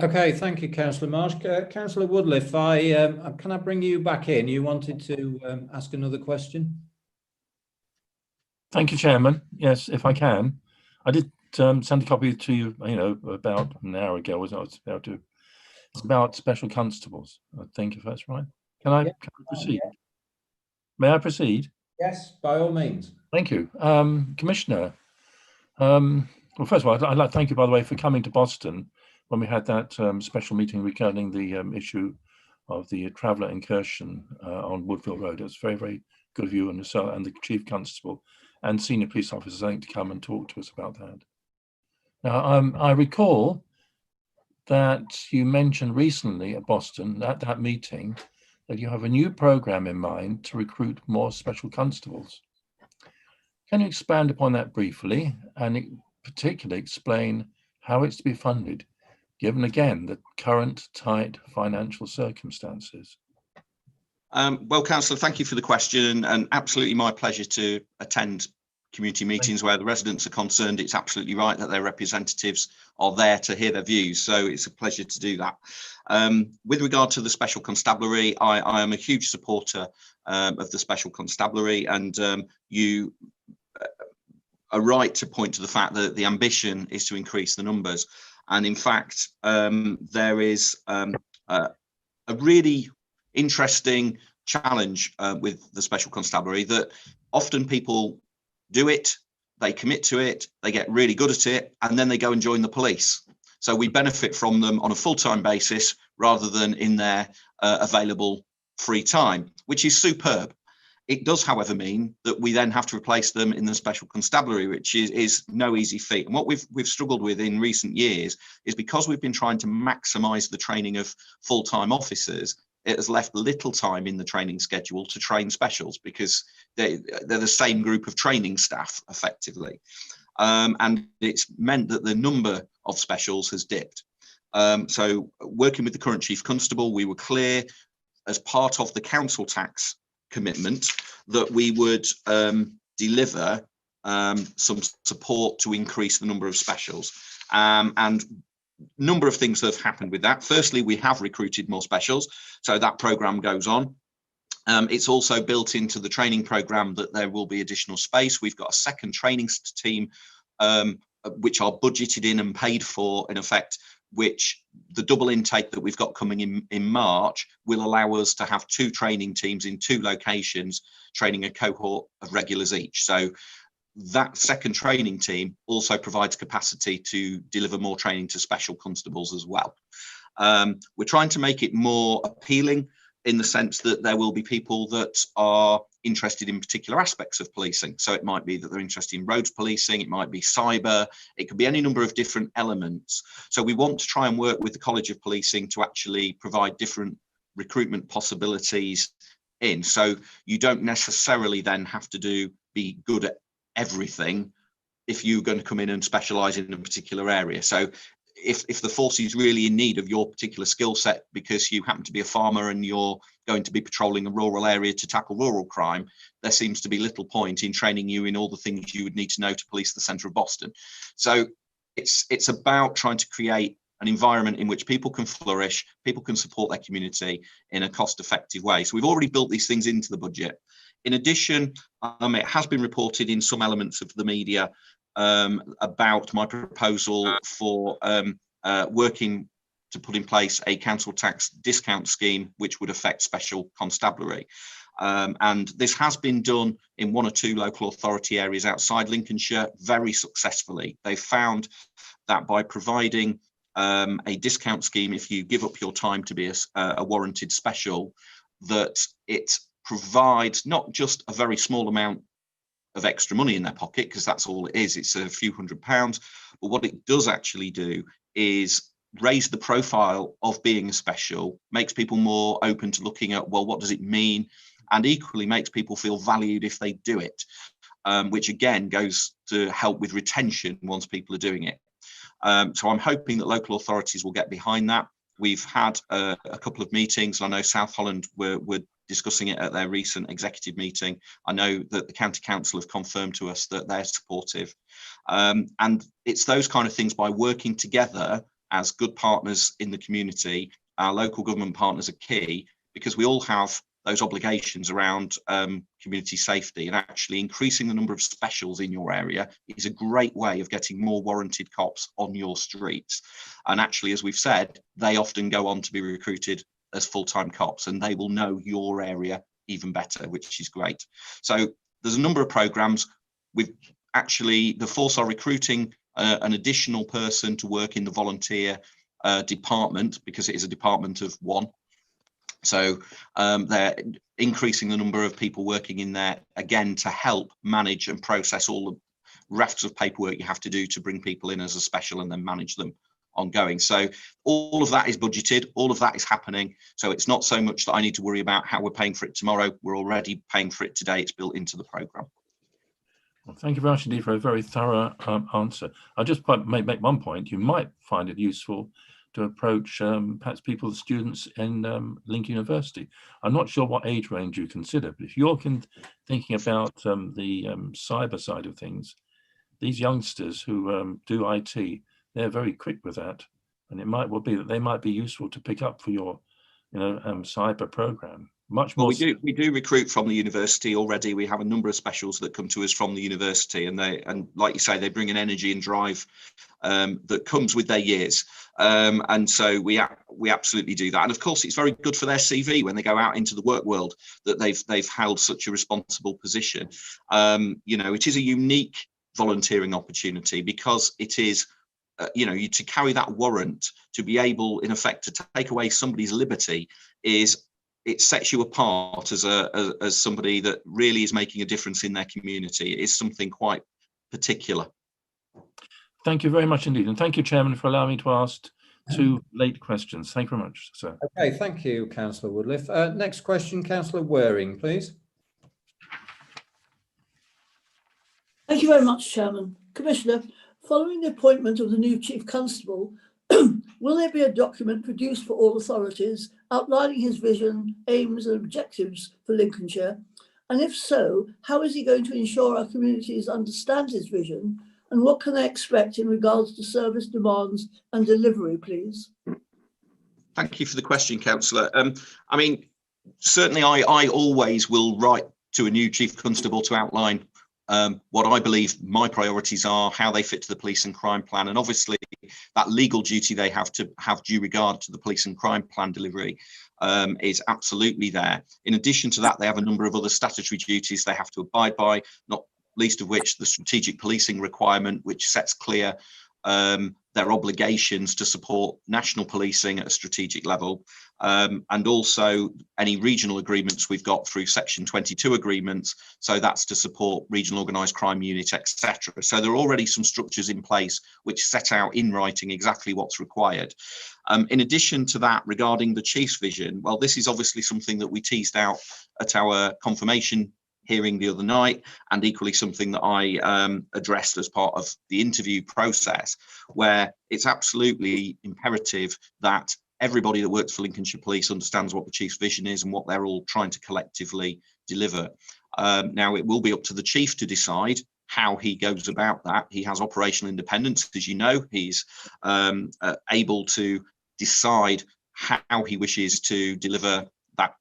Okay, thank you, Councillor Marsh. Councillor Woodliff, can I bring you back in? You wanted to ask another question? Thank you, Chairman. Yes, if I can. I did send a copy to you, about an hour ago. It's about special constables, I think, if that's right. Can I proceed? Yeah. May I proceed? Yes, by all means. Thank you. Commissioner, well, first of all, I'd like to thank you, by the way, for coming to Boston when we had that special meeting regarding the issue of the traveller incursion on Woodville Road. It was very, very good of you and the Chief Constable and senior police officers, I think, to come and talk to us about that. Now, I recall that you mentioned recently at Boston, at that meeting, that you have a new program in mind to recruit more special constables. Can you expand upon that briefly and particularly explain how it's to be funded, given again the current tight financial circumstances? Well, Councillor, thank you for the question, and absolutely my pleasure to attend community meetings where the residents are concerned. It's absolutely right that their representatives are there to hear their views, so it's a pleasure to do that. With regard to the Special Constabulary, I am a huge supporter of the Special Constabulary, and you are right to point to the fact that the ambition is to increase the numbers. And in fact, there is a really interesting challenge with the Special Constabulary, that often people do it, they commit to it, they get really good at it, and then they go and join the police. So we benefit from them on a full-time basis rather than in their available free time, which is superb. It does, however, mean that we then have to replace them in the Special Constabulary, which is no easy feat. And what we've struggled with in recent years is, because we've been trying to maximise the training of full-time officers, it has left little time in the training schedule to train specials, because they're the same group of training staff effectively. And it's meant that the number of specials has dipped. So working with the current Chief Constable, we were clear as part of the council tax commitment that we would deliver some support to increase the number of specials. And number of things have happened with that. Firstly, we have recruited more specials, so that program goes on. It's also built into the training program that there will be additional space. We've got a second training team, which are budgeted in and paid for, in effect, which the double intake that we've got coming in March will allow us to have 2 training teams in 2 locations, training a cohort of regulars each. So that second training team also provides capacity to deliver more training to special constables as well. We're trying to make it more appealing in the sense that there will be people that are interested in particular aspects of policing. So it might be that they're interested in roads policing, it might be cyber, it could be any number of different elements. So we want to try and work with the College of Policing to actually provide different recruitment possibilities in. So you don't necessarily then have to be good at everything if you're going to come in and specialise in a particular area. So if the force is really in need of your particular skill set because you happen to be a farmer and you're going to be patrolling a rural area to tackle rural crime, there seems to be little point in training you in all the things you would need to know to police the centre of Boston. So it's about trying to create an environment in which people can flourish, people can support their community in a cost-effective way. So we've already built these things into the budget. In addition, it has been reported in some elements of the media about my proposal for working to put in place a council tax discount scheme which would affect Special Constabulary. And this has been done in 1 or 2 local authority areas outside Lincolnshire very successfully. They found that by providing a discount scheme, if you give up your time to be a warranted special, that it provides not just a very small amount of extra money in their pocket, because that's all it is, it's a few £100s, but what it does actually do is raise the profile of being a special, makes people more open to looking at, well, what does it mean, and equally makes people feel valued if they do it, which again goes to help with retention once people are doing it. So I'm hoping that local authorities will get behind that. We've had a couple of meetings. I know South Holland were discussing it at their recent executive meeting. I know that the County Council have confirmed to us that they're supportive. And it's those kind of things, by working together as good partners in the community. Our local government partners are key, because we all have those obligations around community safety, and actually increasing the number of specials in your area is a great way of getting more warranted cops on your streets. And actually, as we've said, they often go on to be recruited as full-time cops, and they will know your area even better, which is great. So there's a number of programs. We've actually, the force are recruiting an additional person to work in the volunteer department, because it is a department of 1. So increasing the number of people working in there, again, to help manage and process all the rafts of paperwork you have to do to bring people in as a special and then manage them ongoing. So all of that is budgeted, all of that is happening. So it's not so much that I need to worry about how we're paying for it tomorrow. We're already paying for it today. It's built into the programme. Well, thank you very much indeed for a very thorough answer. I'll just make one point. You might find it useful to approach perhaps people, students in Lincoln University. I'm not sure what age range you consider, but if you're thinking about the cyber side of things, these youngsters who do IT, they're very quick with that, and it might well be that they might be useful to pick up for your, cyber program. Much more. Well, we do recruit from the university already. We have a number of specials that come to us from the university, and like you say, they bring an energy and drive that comes with their years, and so we absolutely do that. And of course, it's very good for their CV when they go out into the work world that they've held such a responsible position. It is a unique volunteering opportunity because it is. To carry that warrant, to be able, in effect, to take away somebody's liberty, it sets you apart as somebody that really is making a difference in their community. It is something quite particular. Thank you very much indeed, and thank you, Chairman, for allowing me to ask 2 late questions. Thank you very much, sir. Okay, thank you, Councillor Woodliff. Next question, Councillor Waring, please. Thank you very much, Chairman. Commissioner, following the appointment of the new Chief Constable, will there be a document produced for all authorities outlining his vision, aims and objectives for Lincolnshire? And if so, how is he going to ensure our communities understand his vision, and what can they expect in regards to service demands and delivery, please? Thank you for the question, Councillor. Certainly I always will write to a new Chief Constable to outline what I believe my priorities are, how they fit to the police and crime plan, and obviously that legal duty they have to have due regard to the police and crime plan delivery is absolutely there. In addition to that, they have a number of other statutory duties they have to abide by, not least of which the strategic policing requirement, which sets clear their obligations to support national policing at a strategic level, and also any regional agreements we've got through Section 22 agreements. So that's to support regional organised crime unit, etc. So there are already some structures in place which set out in writing exactly what's required. In addition to that, regarding the Chief's vision, well, this is obviously something that we teased out at our confirmation hearing the other night, and equally something that I addressed as part of the interview process, where it's absolutely imperative that everybody that works for Lincolnshire Police understands what the Chief's vision is and what they're all trying to collectively deliver. Now, it will be up to the Chief to decide how he goes about that. He has operational independence, as you know. He's able to decide how he wishes to deliver that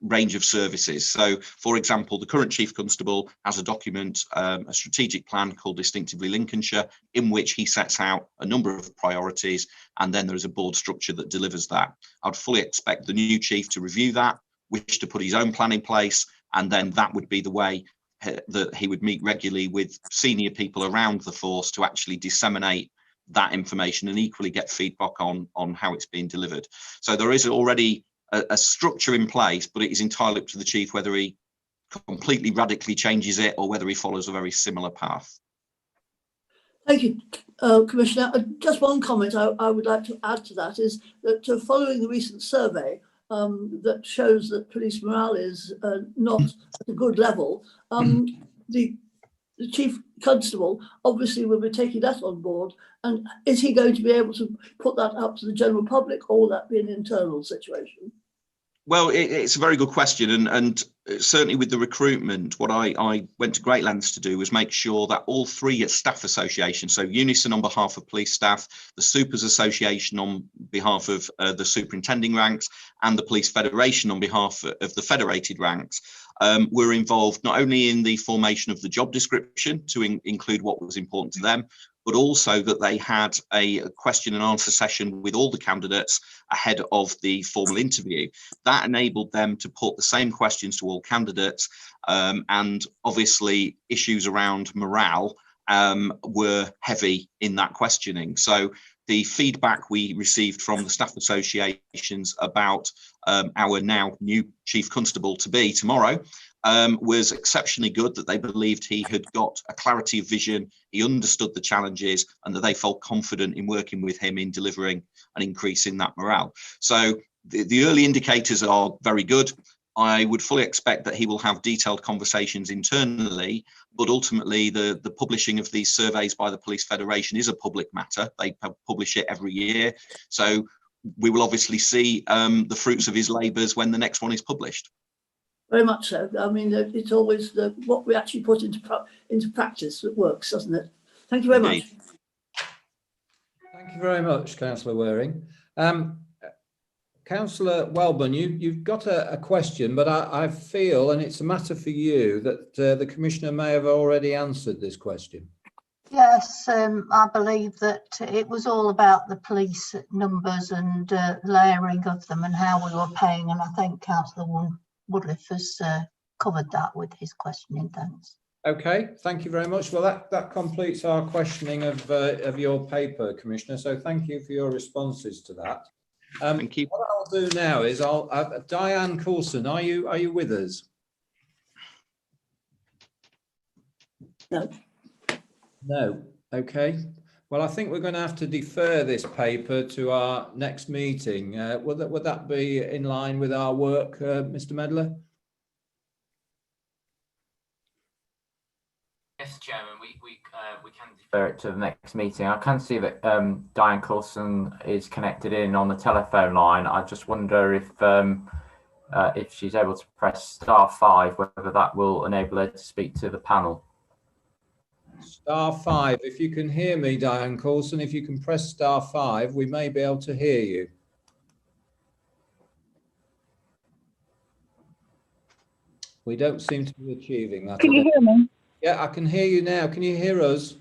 range of services. So, for example, the current Chief Constable has a document, a strategic plan called Distinctively Lincolnshire, in which he sets out a number of priorities, and then there is a board structure that delivers that. I'd fully expect the new Chief to review that, wish to put his own plan in place, and then that would be the way that he would meet regularly with senior people around the force to actually disseminate that information and equally get feedback on how it's being delivered. So there is already a structure in place, but it is entirely up to the Chief whether he completely radically changes it or whether he follows a very similar path. Thank you, Commissioner. Just one comment I would like to add to that is that following the recent survey that shows that police morale is not at a good level, the Chief Constable obviously will be taking that on board. And is he going to be able to put that up to the general public, or will that be an internal situation? Well, it's a very good question, and certainly with the recruitment, what I went to great lengths to do was make sure that all 3 staff associations, so Unison on behalf of police staff, the Supers Association on behalf of the superintending ranks, and the Police Federation on behalf of the federated ranks, were involved not only in the formation of the job description to include what was important to them, but also that they had a question and answer session with all the candidates ahead of the formal interview. That enabled them to put the same questions to all candidates, and obviously issues around morale were heavy in that questioning. So the feedback we received from the staff associations about our now new Chief Constable to be tomorrow was exceptionally good, that they believed he had got a clarity of vision, he understood the challenges, and that they felt confident in working with him in delivering an increase in that morale. So the early indicators are very good. I would fully expect that he will have detailed conversations internally, but ultimately the publishing of these surveys by the Police Federation is a public matter. They publish it every year. So we will obviously see the fruits of his labours when the next one is published. Very much so. I mean, it's always what we actually put into practice that works, doesn't it? Thank you very much. Thank you very much, Councillor Waring. Councillor Welburn, you've got a question, but I feel, and it's a matter for you, that the Commissioner may have already answered this question. Yes, I believe that it was all about the police numbers and layering of them and how we were paying, and I think Councillor Woodliff has covered that with his questioning. Thanks. Okay, thank you very much. Well, that completes our questioning of your paper, Commissioner. So thank you for your responses to that. Thank you. What I'll do now is Diane Coulson, are you with us? No. No. Okay. Well, I think we're going to have to defer this paper to our next meeting. Would that be in line with our work, Mr. Medler? Yes, Chairman, we can defer it to the next meeting. I can see that Diane Coulson is connected in on the telephone line. I just wonder if she's able to press *5, whether that will enable her to speak to the panel. *5. If you can hear me, Diane Coulson, if you can press *5, we may be able to hear you. We don't seem to be achieving that. Can you hear me? Yeah, I can hear you now. Can you hear us?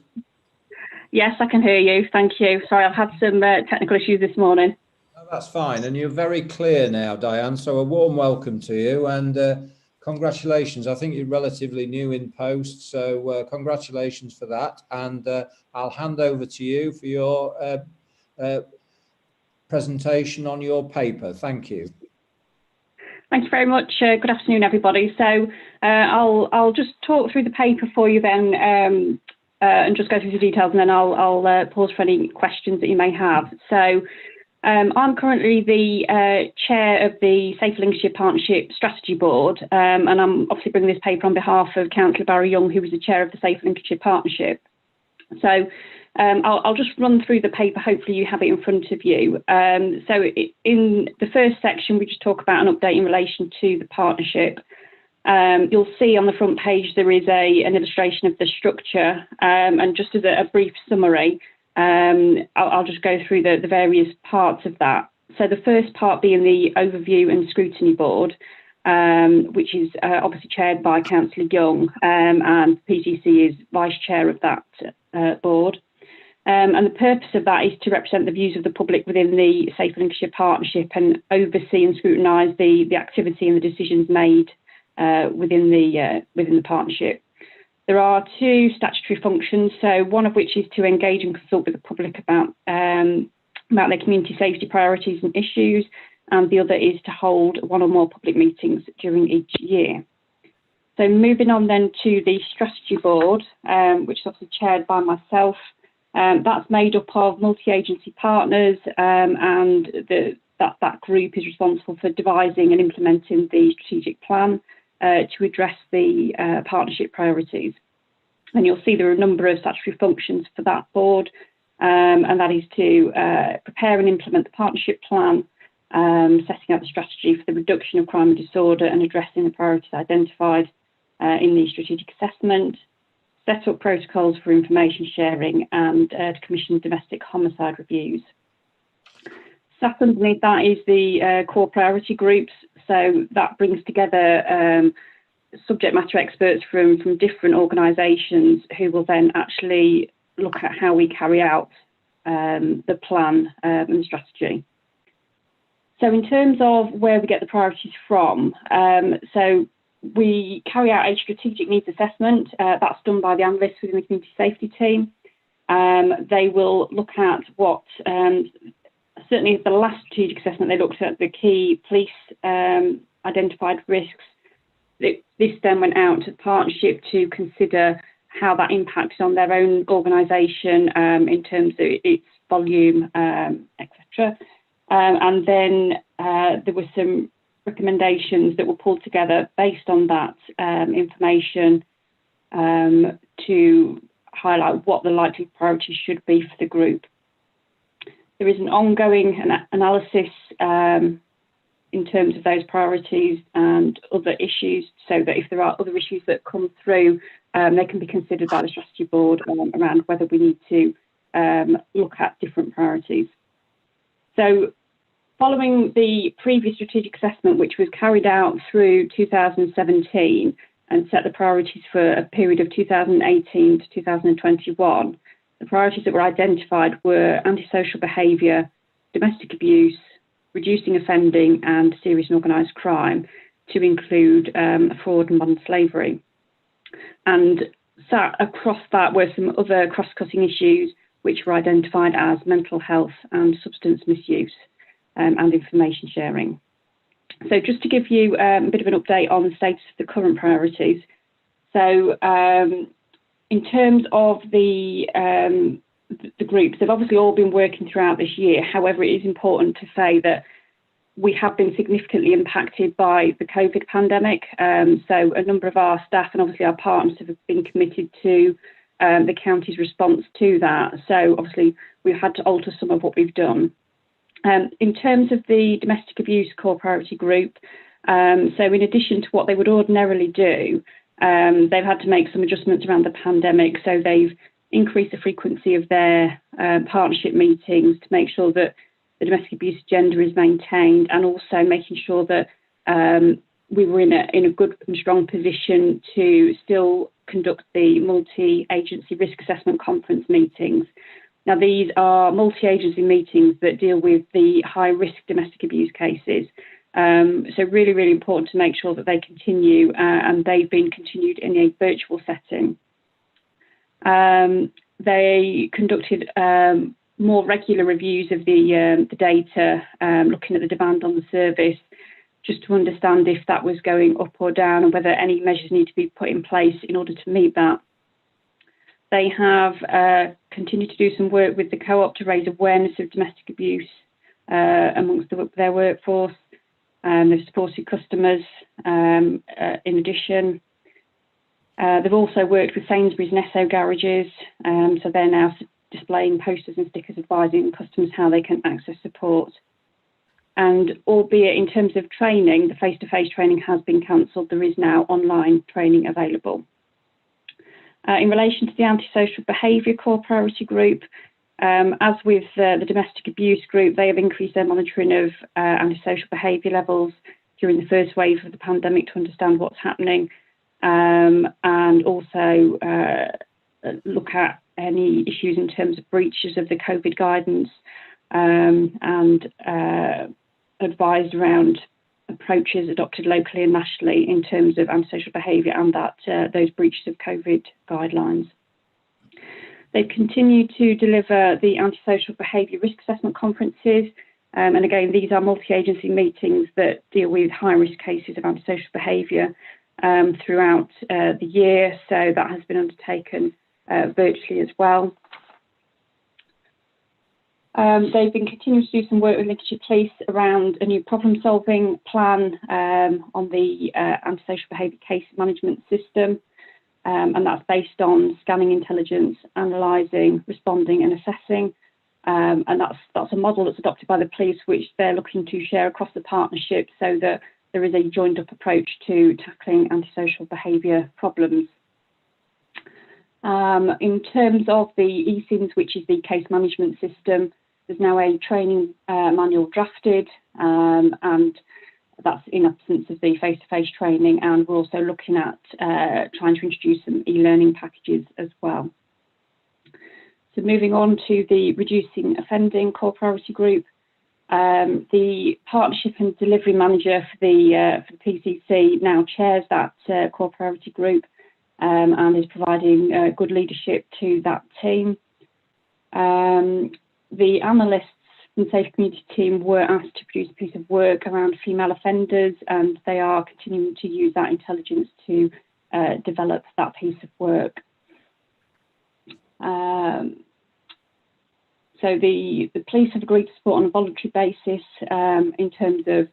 Yes, I can hear you. Thank you. Sorry, I've had some technical issues this morning. Oh, that's fine. And you're very clear now, Diane. So a warm welcome to you and congratulations. I think you're relatively new in post. So congratulations for that. And I'll hand over to you for your presentation on your paper. Thank you. Thank you very much. Good afternoon, everybody. So I'll just talk through the paper for you then and just go through the details, and then I'll pause for any questions that you may have. So I'm currently the chair of the Safer Lincolnshire Partnership Strategy Board, and I'm obviously bringing this paper on behalf of Councillor Barry Young, who was the chair of the Safer Lincolnshire Partnership. So I'll just run through the paper. Hopefully you have it in front of you. So in the first section, we just talk about an update in relation to the partnership. You'll see on the front page there is an illustration of the structure, and just as a brief summary, I'll just go through the various parts of that. So the first part being the overview and scrutiny board, which is obviously chaired by Councillor Young, and PTC is vice chair of that board. And the purpose of that is to represent the views of the public within the Safer Lincolnshire Partnership and oversee and scrutinise the activity and the decisions made within the partnership. There are two statutory functions, so one of which is to engage and consult with the public about their community safety priorities and issues, and the other is to hold one or more public meetings during each year. So moving on then to the strategy board, which is obviously chaired by myself. That's made up of multi-agency partners, and that group is responsible for devising and implementing the strategic plan to address the partnership priorities. And you'll see there are a number of statutory functions for that board, and that is to prepare and implement the partnership plan, setting out the strategy for the reduction of crime and disorder and addressing the priorities identified in the strategic assessment, set up protocols for information sharing, and to commission domestic homicide reviews. Sat underneath that is the core priority groups. So that brings together subject matter experts from different organisations who will then actually look at how we carry out the plan and the strategy. So in terms of where we get the priorities from, so we carry out a strategic needs assessment. That's done by the analysts within the community safety team. They will look at what, certainly the last strategic assessment, they looked at the key police identified risks. This then went out to the partnership to consider how that impacted on their own organisation in terms of its volume, etc. And then there were some recommendations that were pulled together based on that information to highlight what the likely priorities should be for the group. There is an ongoing analysis in terms of those priorities and other issues, so that if there are other issues that come through, they can be considered by the strategy board around whether we need to look at different priorities. So following the previous strategic assessment, which was carried out through 2017 and set the priorities for a period of 2018 to 2021, the priorities that were identified were antisocial behaviour, domestic abuse, reducing offending and serious and organised crime, to include fraud and modern slavery. And sat across that were some other cross-cutting issues which were identified as mental health and substance misuse and information sharing. So just to give you a bit of an update on the status of the current priorities. So in terms of the groups, they've obviously all been working throughout this year. However, it is important to say that we have been significantly impacted by the COVID pandemic. So a number of our staff and obviously our partners have been committed to the county's response to that. So obviously we've had to alter some of what we've done. In terms of the domestic abuse core priority group, so in addition to what they would ordinarily do, they've had to make some adjustments around the pandemic. So they've increased the frequency of their partnership meetings to make sure that the domestic abuse agenda is maintained, and also making sure that we were in a good and strong position to still conduct the multi-agency risk assessment conference meetings. Now, these are multi-agency meetings that deal with the high-risk domestic abuse cases. So really, really important to make sure that they continue, and they've been continued in a virtual setting. They conducted more regular reviews of the data, looking at the demand on the service, just to understand if that was going up or down and whether any measures need to be put in place in order to meet that. They have continued to do some work with the co-op to raise awareness of domestic abuse amongst their workforce. They've supported customers in addition. They've also worked with Sainsbury's and Esso garages, so they're now displaying posters and stickers advising customers how they can access support. And albeit in terms of training, the face-to-face training has been cancelled, there is now online training available. In relation to the antisocial behaviour core priority group, as with the domestic abuse group, they have increased their monitoring of antisocial behaviour levels during the first wave of the pandemic to understand what's happening, and also look at any issues in terms of breaches of the COVID guidance, and advised around approaches adopted locally and nationally in terms of antisocial behaviour and that those breaches of COVID guidelines. They've continued to deliver the antisocial behaviour risk assessment conferences, and again, these are multi-agency meetings that deal with high-risk cases of antisocial behaviour throughout the year, so that has been undertaken virtually as well. They've been continuing to do some work with Lincolnshire Police around a new problem-solving plan on the antisocial behaviour case management system, and that's based on scanning intelligence, analysing, responding and assessing. And that's a model that's adopted by the police, which they're looking to share across the partnership so that there is a joined-up approach to tackling antisocial behaviour problems. In terms of the eSIMS, which is the case management system, there's now a training manual drafted, and that's in absence of the face-to-face training, and we're also looking at trying to introduce some e-learning packages as well. So moving on to the reducing offending core priority group, the partnership and delivery manager for the PCC now chairs that core priority group, and is providing good leadership to that team. The analysts and Safe Community team were asked to produce a piece of work around female offenders, and they are continuing to use that intelligence to develop that piece of work. So the police have agreed to support on a voluntary basis in terms of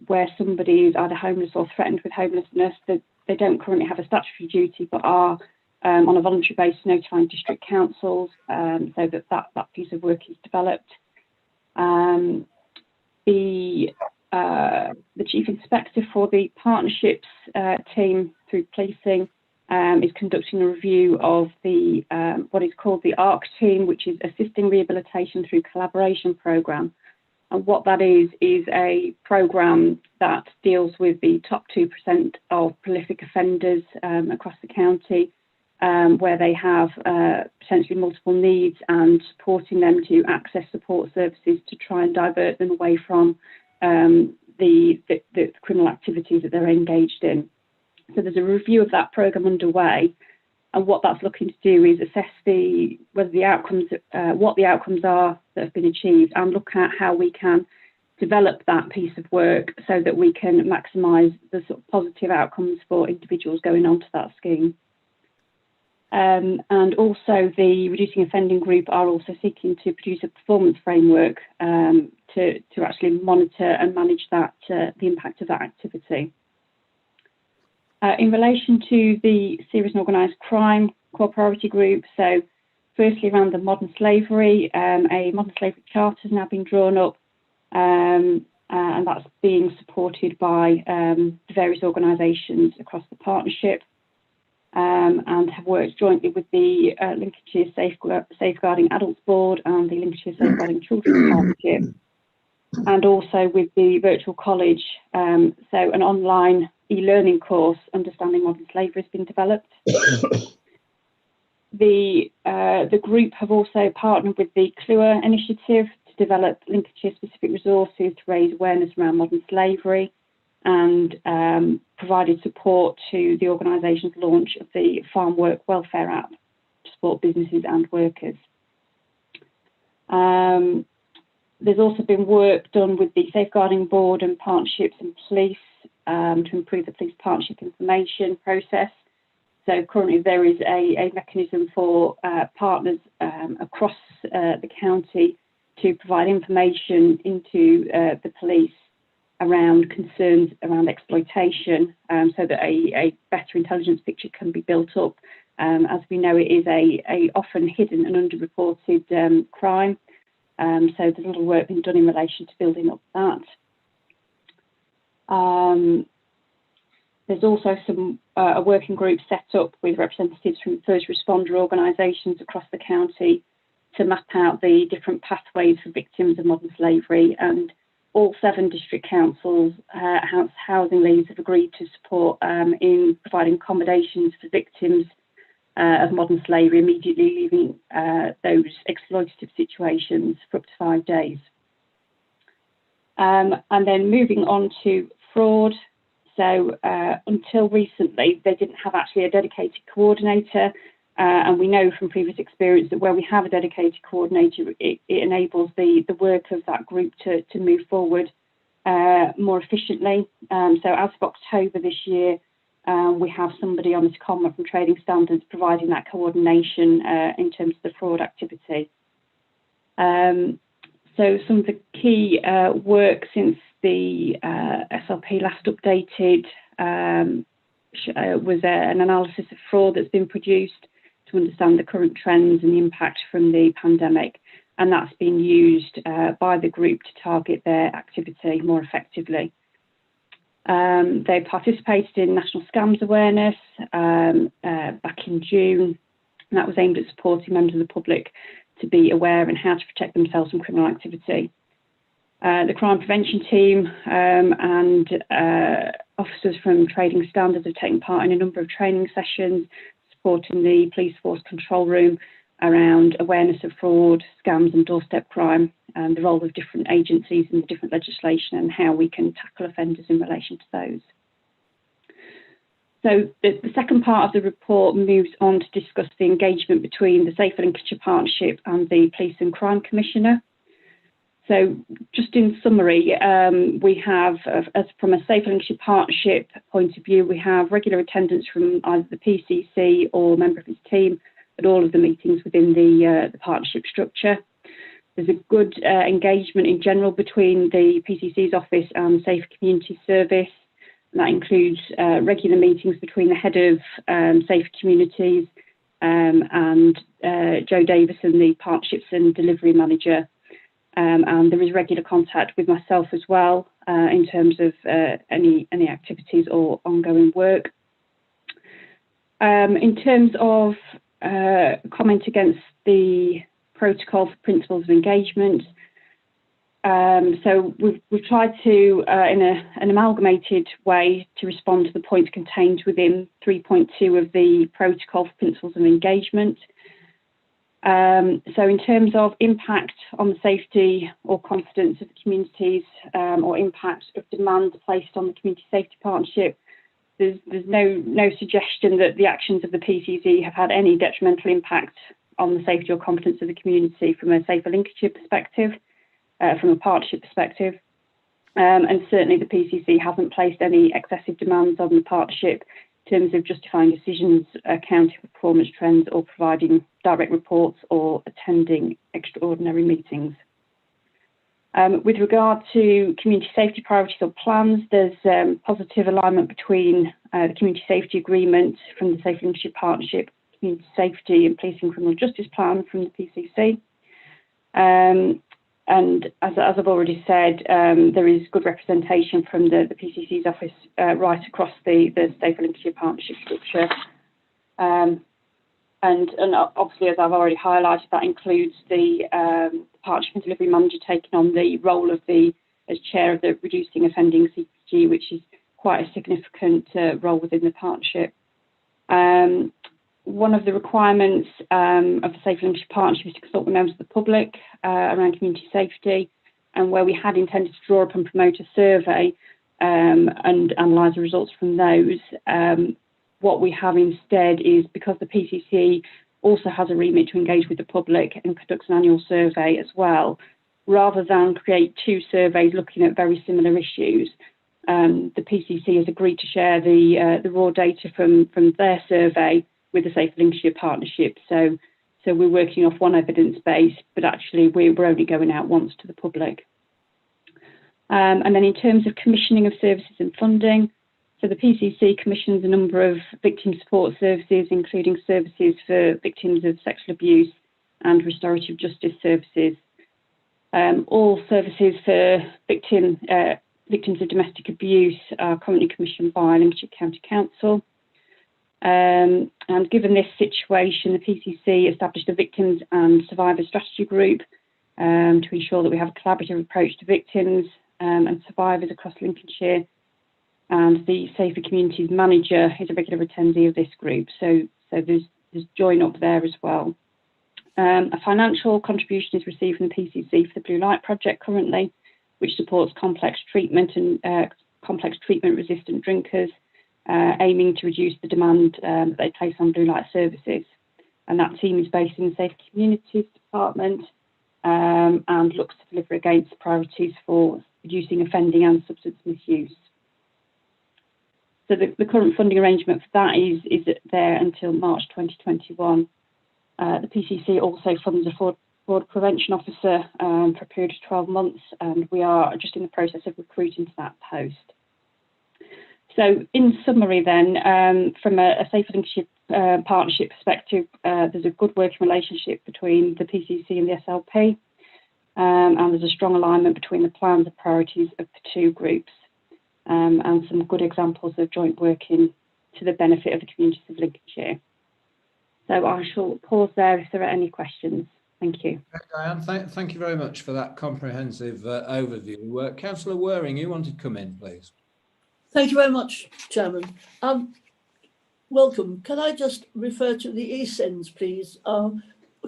where somebody is either homeless or threatened with homelessness. That they don't currently have a statutory duty, but are on a voluntary basis notifying district councils so that piece of work is developed. The Chief Inspector for the partnerships team through policing is conducting a review of the what is called the ARC team, which is Assisting Rehabilitation Through Collaboration Programme. And what that is a programme that deals with the top 2% of prolific offenders across the county, where they have potentially multiple needs, and supporting them to access support services to try and divert them away from the criminal activities that they're engaged in. So there's a review of that programme underway, and what that's looking to do is assess what the outcomes are that have been achieved, and look at how we can develop that piece of work so that we can maximise the sort of positive outcomes for individuals going on to that scheme. And also the Reducing Offending Group are also seeking to produce a performance framework to actually monitor and manage that the impact of that activity. In relation to the Serious and Organised Crime Core Priority Group, so firstly around the modern slavery, a modern slavery charter has now been drawn up, and that's being supported by the various organisations across the partnership, and have worked jointly with the Lincolnshire Safeguarding Adults Board and the Lincolnshire Safeguarding Children Partnership, and also with the virtual college. So an online e-learning course, Understanding Modern Slavery, has been developed. The group have also partnered with the CLUA initiative to develop Lincolnshire-specific resources to raise awareness around modern slavery, and provided support to the organisation's launch of the Farm Work Welfare app to support businesses and workers. There's also been work done with the Safeguarding Board and partnerships and police to improve the police partnership information process. So currently there is a mechanism for partners across the county to provide information into the police around concerns around exploitation, so that a better intelligence picture can be built up. As we know, it is a often hidden and underreported crime. So there's a little work being done in relation to building up that. There's also a working group set up with representatives from first responder organisations across the county to map out the different pathways for victims of modern slavery, and all 7 district councils, housing leads, have agreed to support in providing accommodations for victims of modern slavery, immediately leaving those exploitative situations for up to 5 days. And then moving on to fraud. So until recently, they didn't have actually a dedicated coordinator, and we know from previous experience that where we have a dedicated coordinator, it enables the work of that group to move forward more efficiently. So as of October this year, we have somebody on the secondment from Trading Standards providing that coordination in terms of the fraud activity. So some of the key work since the SLP last updated was an analysis of fraud that's been produced to understand the current trends and the impact from the pandemic, and that's been used by the group to target their activity more effectively. They participated in National Scams Awareness back in June, and that was aimed at supporting members of the public to be aware and how to protect themselves from criminal activity. The crime prevention team and officers from Trading Standards have taken part in a number of training sessions supporting the police force control room around awareness of fraud, scams and doorstep crime, and the role of different agencies and different legislation and how we can tackle offenders in relation to those. So the second part of the report moves on to discuss the engagement between the Safer Lincolnshire Partnership and the Police and Crime Commissioner. So just in summary, we have, as from a Safer Lincolnshire Partnership point of view, we have regular attendance from either the PCC or a member of his team at all of the meetings within the partnership structure. There's a good engagement in general between the PCC's office and Safer Community Service. And that includes regular meetings between the head of Safer Communities and Joe Davison, the Partnerships and Delivery Manager. And there is regular contact with myself as well in terms of any activities or ongoing work. In terms of comment against the protocol for principles of engagement, so we've tried to, in an amalgamated way, to respond to the points contained within 3.2 of the protocol for principles of engagement. So in terms of impact on the safety or confidence of the communities, or impact of demand placed on the Community Safety Partnership, there's no suggestion that the actions of the PCC have had any detrimental impact on the safety or confidence of the community from a Safer Lincolnshire perspective, from a partnership perspective. And certainly the PCC hasn't placed any excessive demands on the partnership in terms of justifying decisions, accounting for performance trends, or providing direct reports or attending extraordinary meetings. With regard to community safety priorities or plans, there's positive alignment between the Community Safety Agreement from the Safer Lincolnshire Partnership, Community Safety and Policing Criminal Justice Plan from the PCC. And as I've already said, there is good representation from the PCC's office right across the Safer Lincolnshire Partnership structure. And obviously, as I've already highlighted, that includes the Partnership and Delivery Manager taking on the role of as chair of the Reducing Offending CPG, which is quite a significant role within the partnership. One of the requirements of the Safer Lincolnshire Partnership is to consult with members of the public around community safety, and where we had intended to draw up and promote a survey and analyse the results from those. What we have instead is, because the PCC also has a remit to engage with the public and conducts an annual survey as well, rather than create two surveys looking at very similar issues, the PCC has agreed to share the raw data from their survey with the Safer Lincolnshire Partnership. So we're working off one evidence base, but actually we're only going out once to the public. And then in terms of commissioning of services and funding, so the PCC commissions a number of victim support services, including services for victims of sexual abuse and restorative justice services. All services for victims of domestic abuse are currently commissioned by Lincolnshire County Council. And given this situation, the PCC established a Victims and Survivors Strategy Group to ensure that we have a collaborative approach to victims and survivors across Lincolnshire. And the Safer Communities Manager is a regular attendee of this group, so there's join up there as well. A financial contribution is received from the PCC for the Blue Light Project currently, which supports complex treatment and complex treatment-resistant drinkers, aiming to reduce the demand that they place on blue light services. And that team is based in the Safer Communities Department and looks to deliver against the priorities for reducing offending and substance misuse. So the current funding arrangement for that is there until March 2021. The PCC also funds a fraud prevention officer for a period of 12 months, and we are just in the process of recruiting to that post. So in summary then, from a Safer Lincolnshire Partnership perspective, there's a good working relationship between the PCC and the SLP, and there's a strong alignment between the plans and priorities of the two groups, and some good examples of joint working to the benefit of the communities of Lincolnshire. So I shall pause there if there are any questions. Thank you. Diane, thank you very much for that comprehensive overview. Councillor Waring, you wanted to come in, please. Thank you very much, Chairman. Welcome. Can I just refer to the ESENS, please?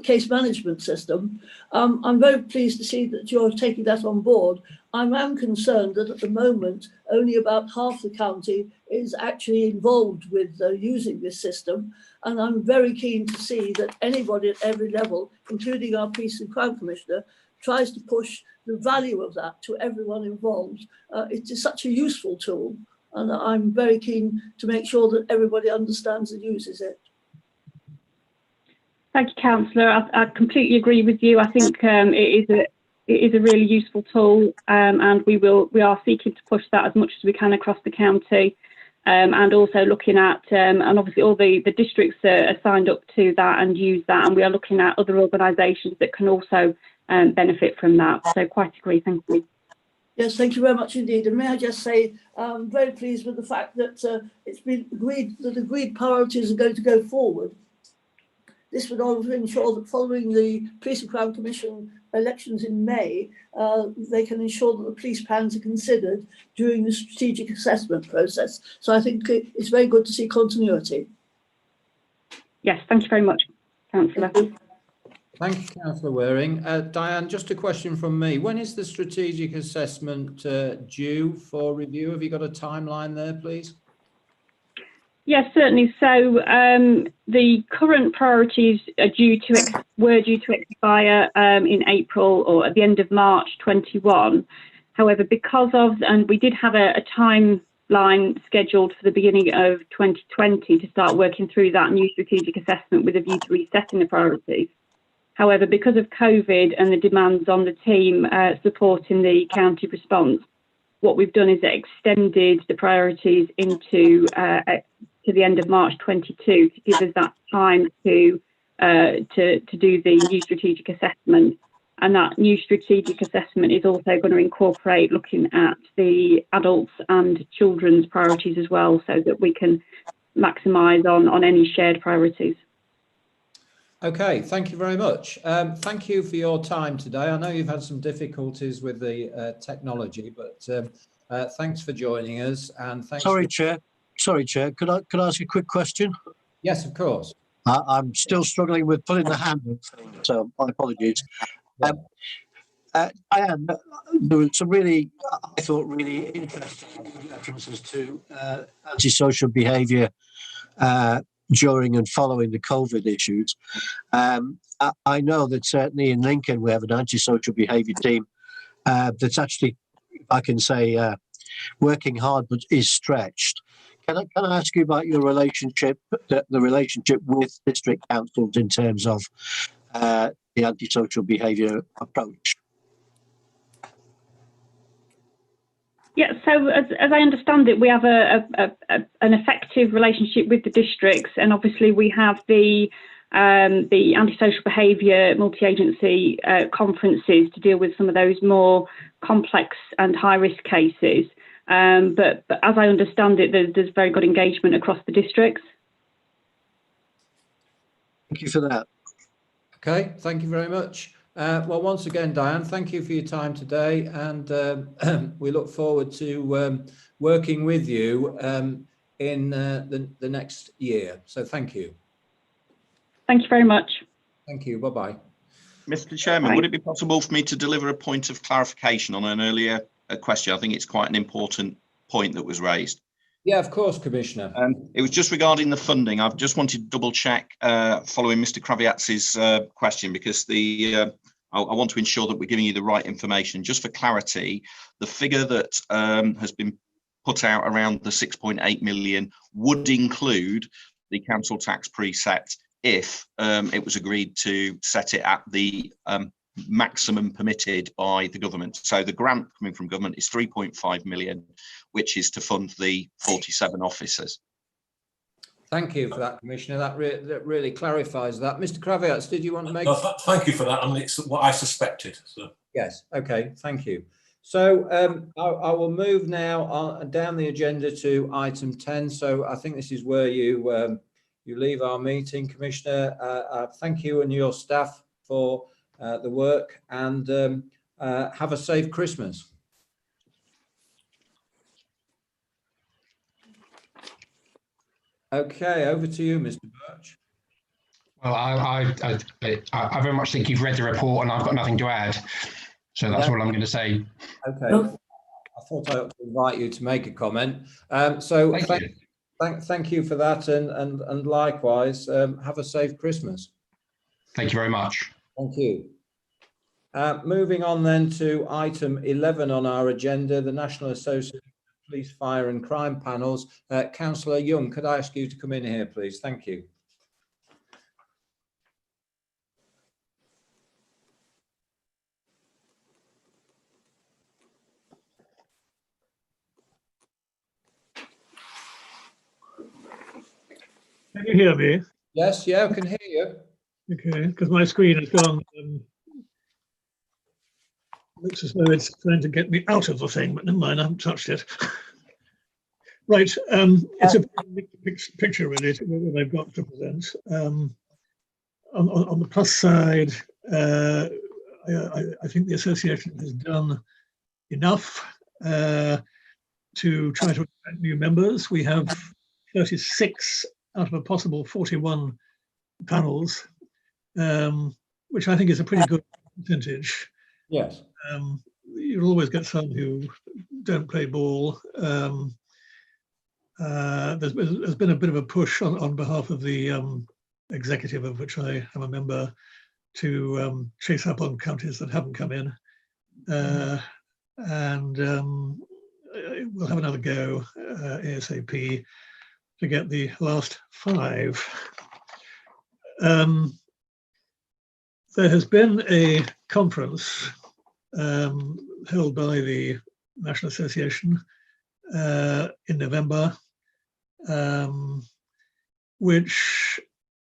case management system. I'm very pleased to see that you're taking that on board. I am concerned that at the moment, only about half the county is actually involved with using this system. And I'm very keen to see that anybody at every level, including our Police and Crime Commissioner, tries to push the value of that to everyone involved. It is such a useful tool, and I'm very keen to make sure that everybody understands and uses it. Thank you, Councillor. I completely agree with you. I think it is a really useful tool, and we are seeking to push that as much as we can across the county, and also looking at and obviously all the districts are signed up to that and use that, and we are looking at other organisations that can also benefit from that. So quite agree. Thank you. Yes, thank you very much indeed. And may I just say, I'm very pleased with the fact that it's been agreed that agreed priorities are going to go forward. This would also ensure that following the Police and Crime Commission elections in May, they can ensure that the police plans are considered during the strategic assessment process. So I think it's very good to see continuity. Yes, thank you very much, Councillor. Thank you, Councillor Waring. Diane, just a question from me. When is the strategic assessment due for review? Have you got a timeline there, please? Yes, certainly. So the current priorities are were due to expire in April or at the end of March 21. However, because of, and we did have a timeline scheduled for the beginning of 2020 to start working through that new strategic assessment with a view to resetting the priorities. However, because of COVID and the demands on the team supporting the county response, what we've done is extended the priorities into to the end of March 22 to give us that time to do the new strategic assessment. And that new strategic assessment is also going to incorporate looking at the adults and children's priorities as well, so that we can maximise on any shared priorities. Okay, thank you very much. Thank you for your time today. I know you've had some difficulties with the technology, but thanks for joining us. And thanks. Sorry, Chair. Could I ask a quick question? Yes, of course. I'm still struggling with putting the hand up, so my apologies. Diane, there were some really, I thought, really interesting references to antisocial behaviour during and following the COVID issues. I know that certainly in Lincoln we have an antisocial behaviour team that's actually, I can say, working hard but is stretched. Can I ask you about your relationship, the relationship with district councils in terms of the antisocial behaviour approach? Yeah, so as I understand it, we have an effective relationship with the districts, and obviously we have the antisocial behaviour multi-agency conferences to deal with some of those more complex and high-risk cases. But as I understand it, there's very good engagement across the districts. Thank you for that. Okay, thank you very much. Well, once again, Diane, thank you for your time today, and we look forward to working with you in the next year. So thank you. Thank you very much. Thank you. Bye-bye. Mr. Chairman, would it be possible for me to deliver a point of clarification on an earlier question? I think it's quite an important point that was raised. Yeah, of course, Commissioner. It was just regarding the funding. I've just wanted to double check following Mr. Kraviatz's question, because I want to ensure that we're giving you the right information. Just for clarity, the figure that has been put out around the 6.8 million would include the council tax preset if it was agreed to set it at the maximum permitted by the government. So the grant coming from government is 3.5 million, which is to fund the 47 officers. Thank you for that, Commissioner. That really clarifies that. Mr. Kraviatz, did you want to make? Thank you for that, and it's what I suspected. So. Yes. Okay. Thank you. So I will move now down the agenda to item 10. So I think this is where you leave our meeting, Commissioner. Thank you and your staff for the work, and have a safe Christmas. Okay, over to you, Mr. Birch. Well, I very much think you've read the report, and I've got nothing to add. So that's all I'm going to say. Okay. I thought I ought to invite you to make a comment. So thank you for that, and likewise, have a safe Christmas. Thank you very much. Thank you. Moving on then to item 11 on our agenda, the National Association of Police, Fire and Crime Panels. Councillor Young, could I ask you to come in here, please? Thank you. Can you hear me? Yes, yeah, I can hear you. Okay, because my screen has gone. Looks as though it's trying to get me out of the thing, but never mind, I haven't touched it. Right, it's a mixed picture really that I've got to present. On the plus side, I think the association has done enough to try to attract new members. We have 36 out of a possible 41 panels, which I think is a pretty good percentage. Yes. You'll always get some who don't play ball. There's been a bit of a push on behalf of the executive, of which I am a member, to chase up on counties that haven't come in. And we'll have another go ASAP to get the last 5. There has been a conference held by the National Association in November, which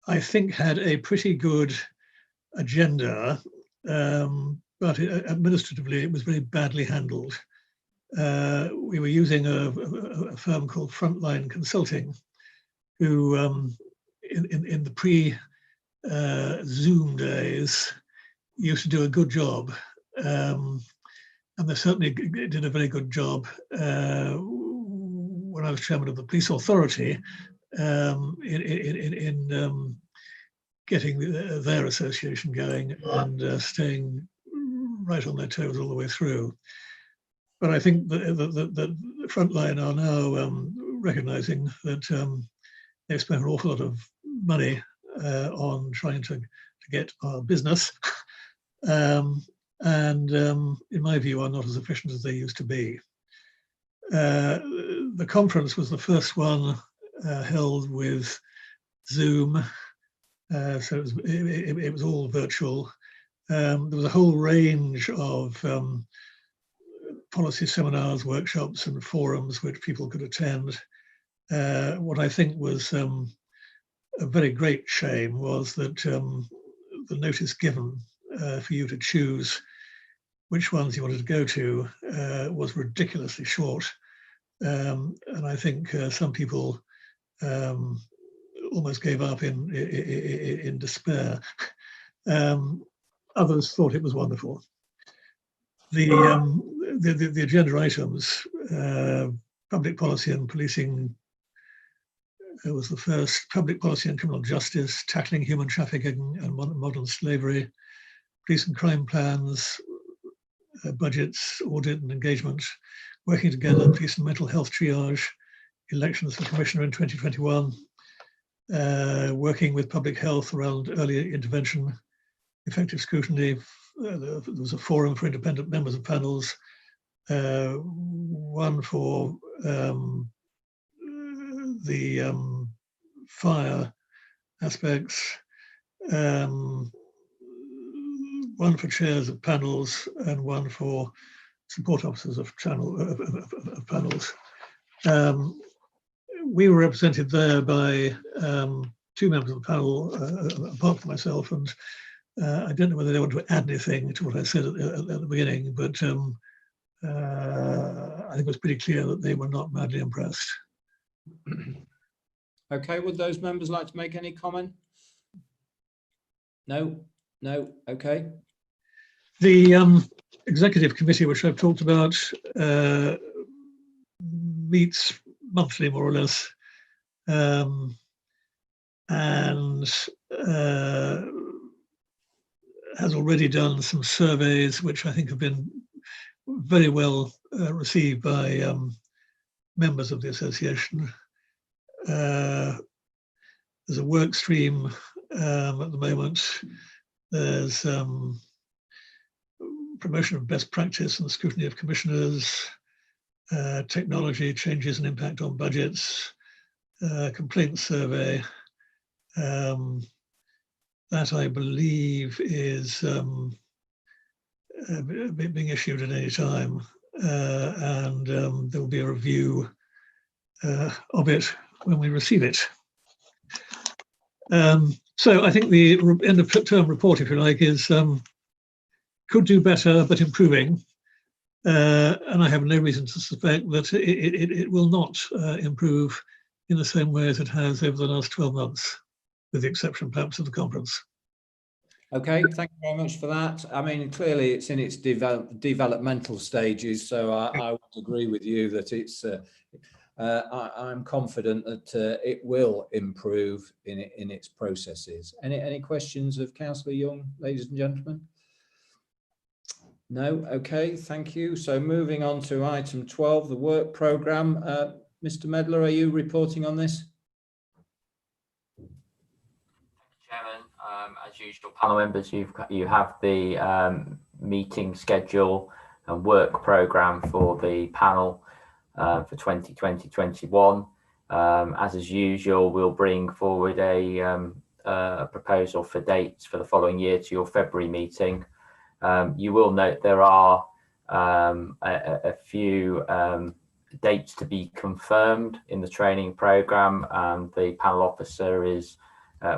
I think had a pretty good agenda, but administratively it was very badly handled. We were using a firm called Frontline Consulting, who in the pre-Zoom days used to do a good job. And they certainly did a very good job when I was chairman of the police authority in getting their association going and staying right on their toes all the way through. But I think the Frontline are now recognizing that they've spent an awful lot of money on trying to get our business. And in my view, are not as efficient as they used to be. The conference was the first one held with Zoom, so it was all virtual. There was a whole range of policy seminars, workshops and forums which people could attend. What I think was a very great shame was that the notice given for you to choose which ones you wanted to go to was ridiculously short. And I think some people almost gave up in despair. Others thought it was wonderful. The agenda items, public policy and policing, it was the first, public policy and criminal justice, tackling human trafficking and modern slavery, police and crime plans, budgets, audit and engagement, working together, police and mental health triage, elections for commissioner in 2021, working with public health around early intervention, effective scrutiny. There was a forum for independent members of panels, one for the fire aspects, one for chairs of panels, and one for support officers of panels. We were represented there by 2 members of the panel, apart from myself, and I don't know whether they want to add anything to what I said at the beginning, but I think it was pretty clear that they were not madly impressed. Okay, would those members like to make any comment? No, okay. The executive committee, which I've talked about, meets monthly, more or less, and has already done some surveys, which I think have been very well received by members of the association. There's a work stream at the moment. There's promotion of best practice and scrutiny of commissioners, technology changes and impact on budgets, complaint survey. That I believe is being issued at any time, and there will be a review of it when we receive it. So I think the end of term report, if you like, is could do better, but improving. And I have no reason to suspect that it will not improve in the same way as it has over the last 12 months, with the exception perhaps of the conference. Okay, thank you very much for that. I mean, clearly it's in its developmental stages, so I would agree with you that it's. I'm confident that it will improve in its processes. Any questions of Councillor Young, ladies and gentlemen? No. Okay, thank you. So moving on to item 12, the work programme. Mr. Medler, are you reporting on this? Chairman, as usual, panel members, you have the meeting schedule and work programme for the panel for 2020-21. As usual, we'll bring forward a proposal for dates for the following year to your February meeting. You will note there are a few dates to be confirmed in the training programme, and the panel officer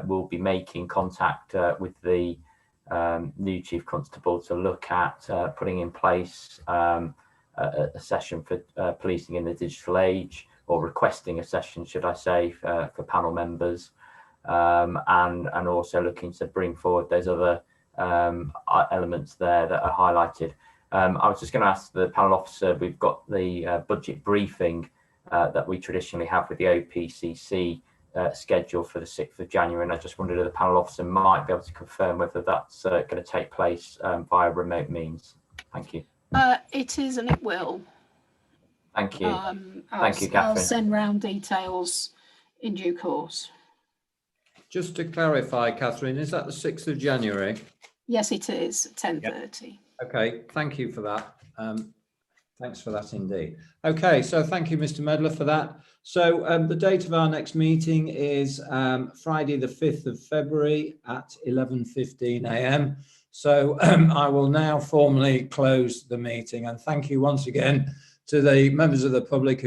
will be making contact with the new Chief Constable to look at putting in place a session for policing in the digital age, or requesting a session, should I say, for panel members, and also looking to bring forward those other elements there that are highlighted. I was just going to ask the panel officer, we've got the budget briefing that we traditionally have with the OPCC scheduled for the 6th of January, and I just wondered if the panel officer might be able to confirm whether that's going to take place via remote means. Thank you. It is, and it will. Thank you. Thank you, Catherine. I'll send round details in due course. Just to clarify, Catherine, is that the 6th of January? Yes, it is, 10:30. Yep. Okay, thank you for that. Thanks for that indeed. Okay, so thank you, Mr. Medler, for that. So the date of our next meeting is Friday, the 5th of February at 11:15 a.m. So I will now formally close the meeting, and thank you once again to the members of the public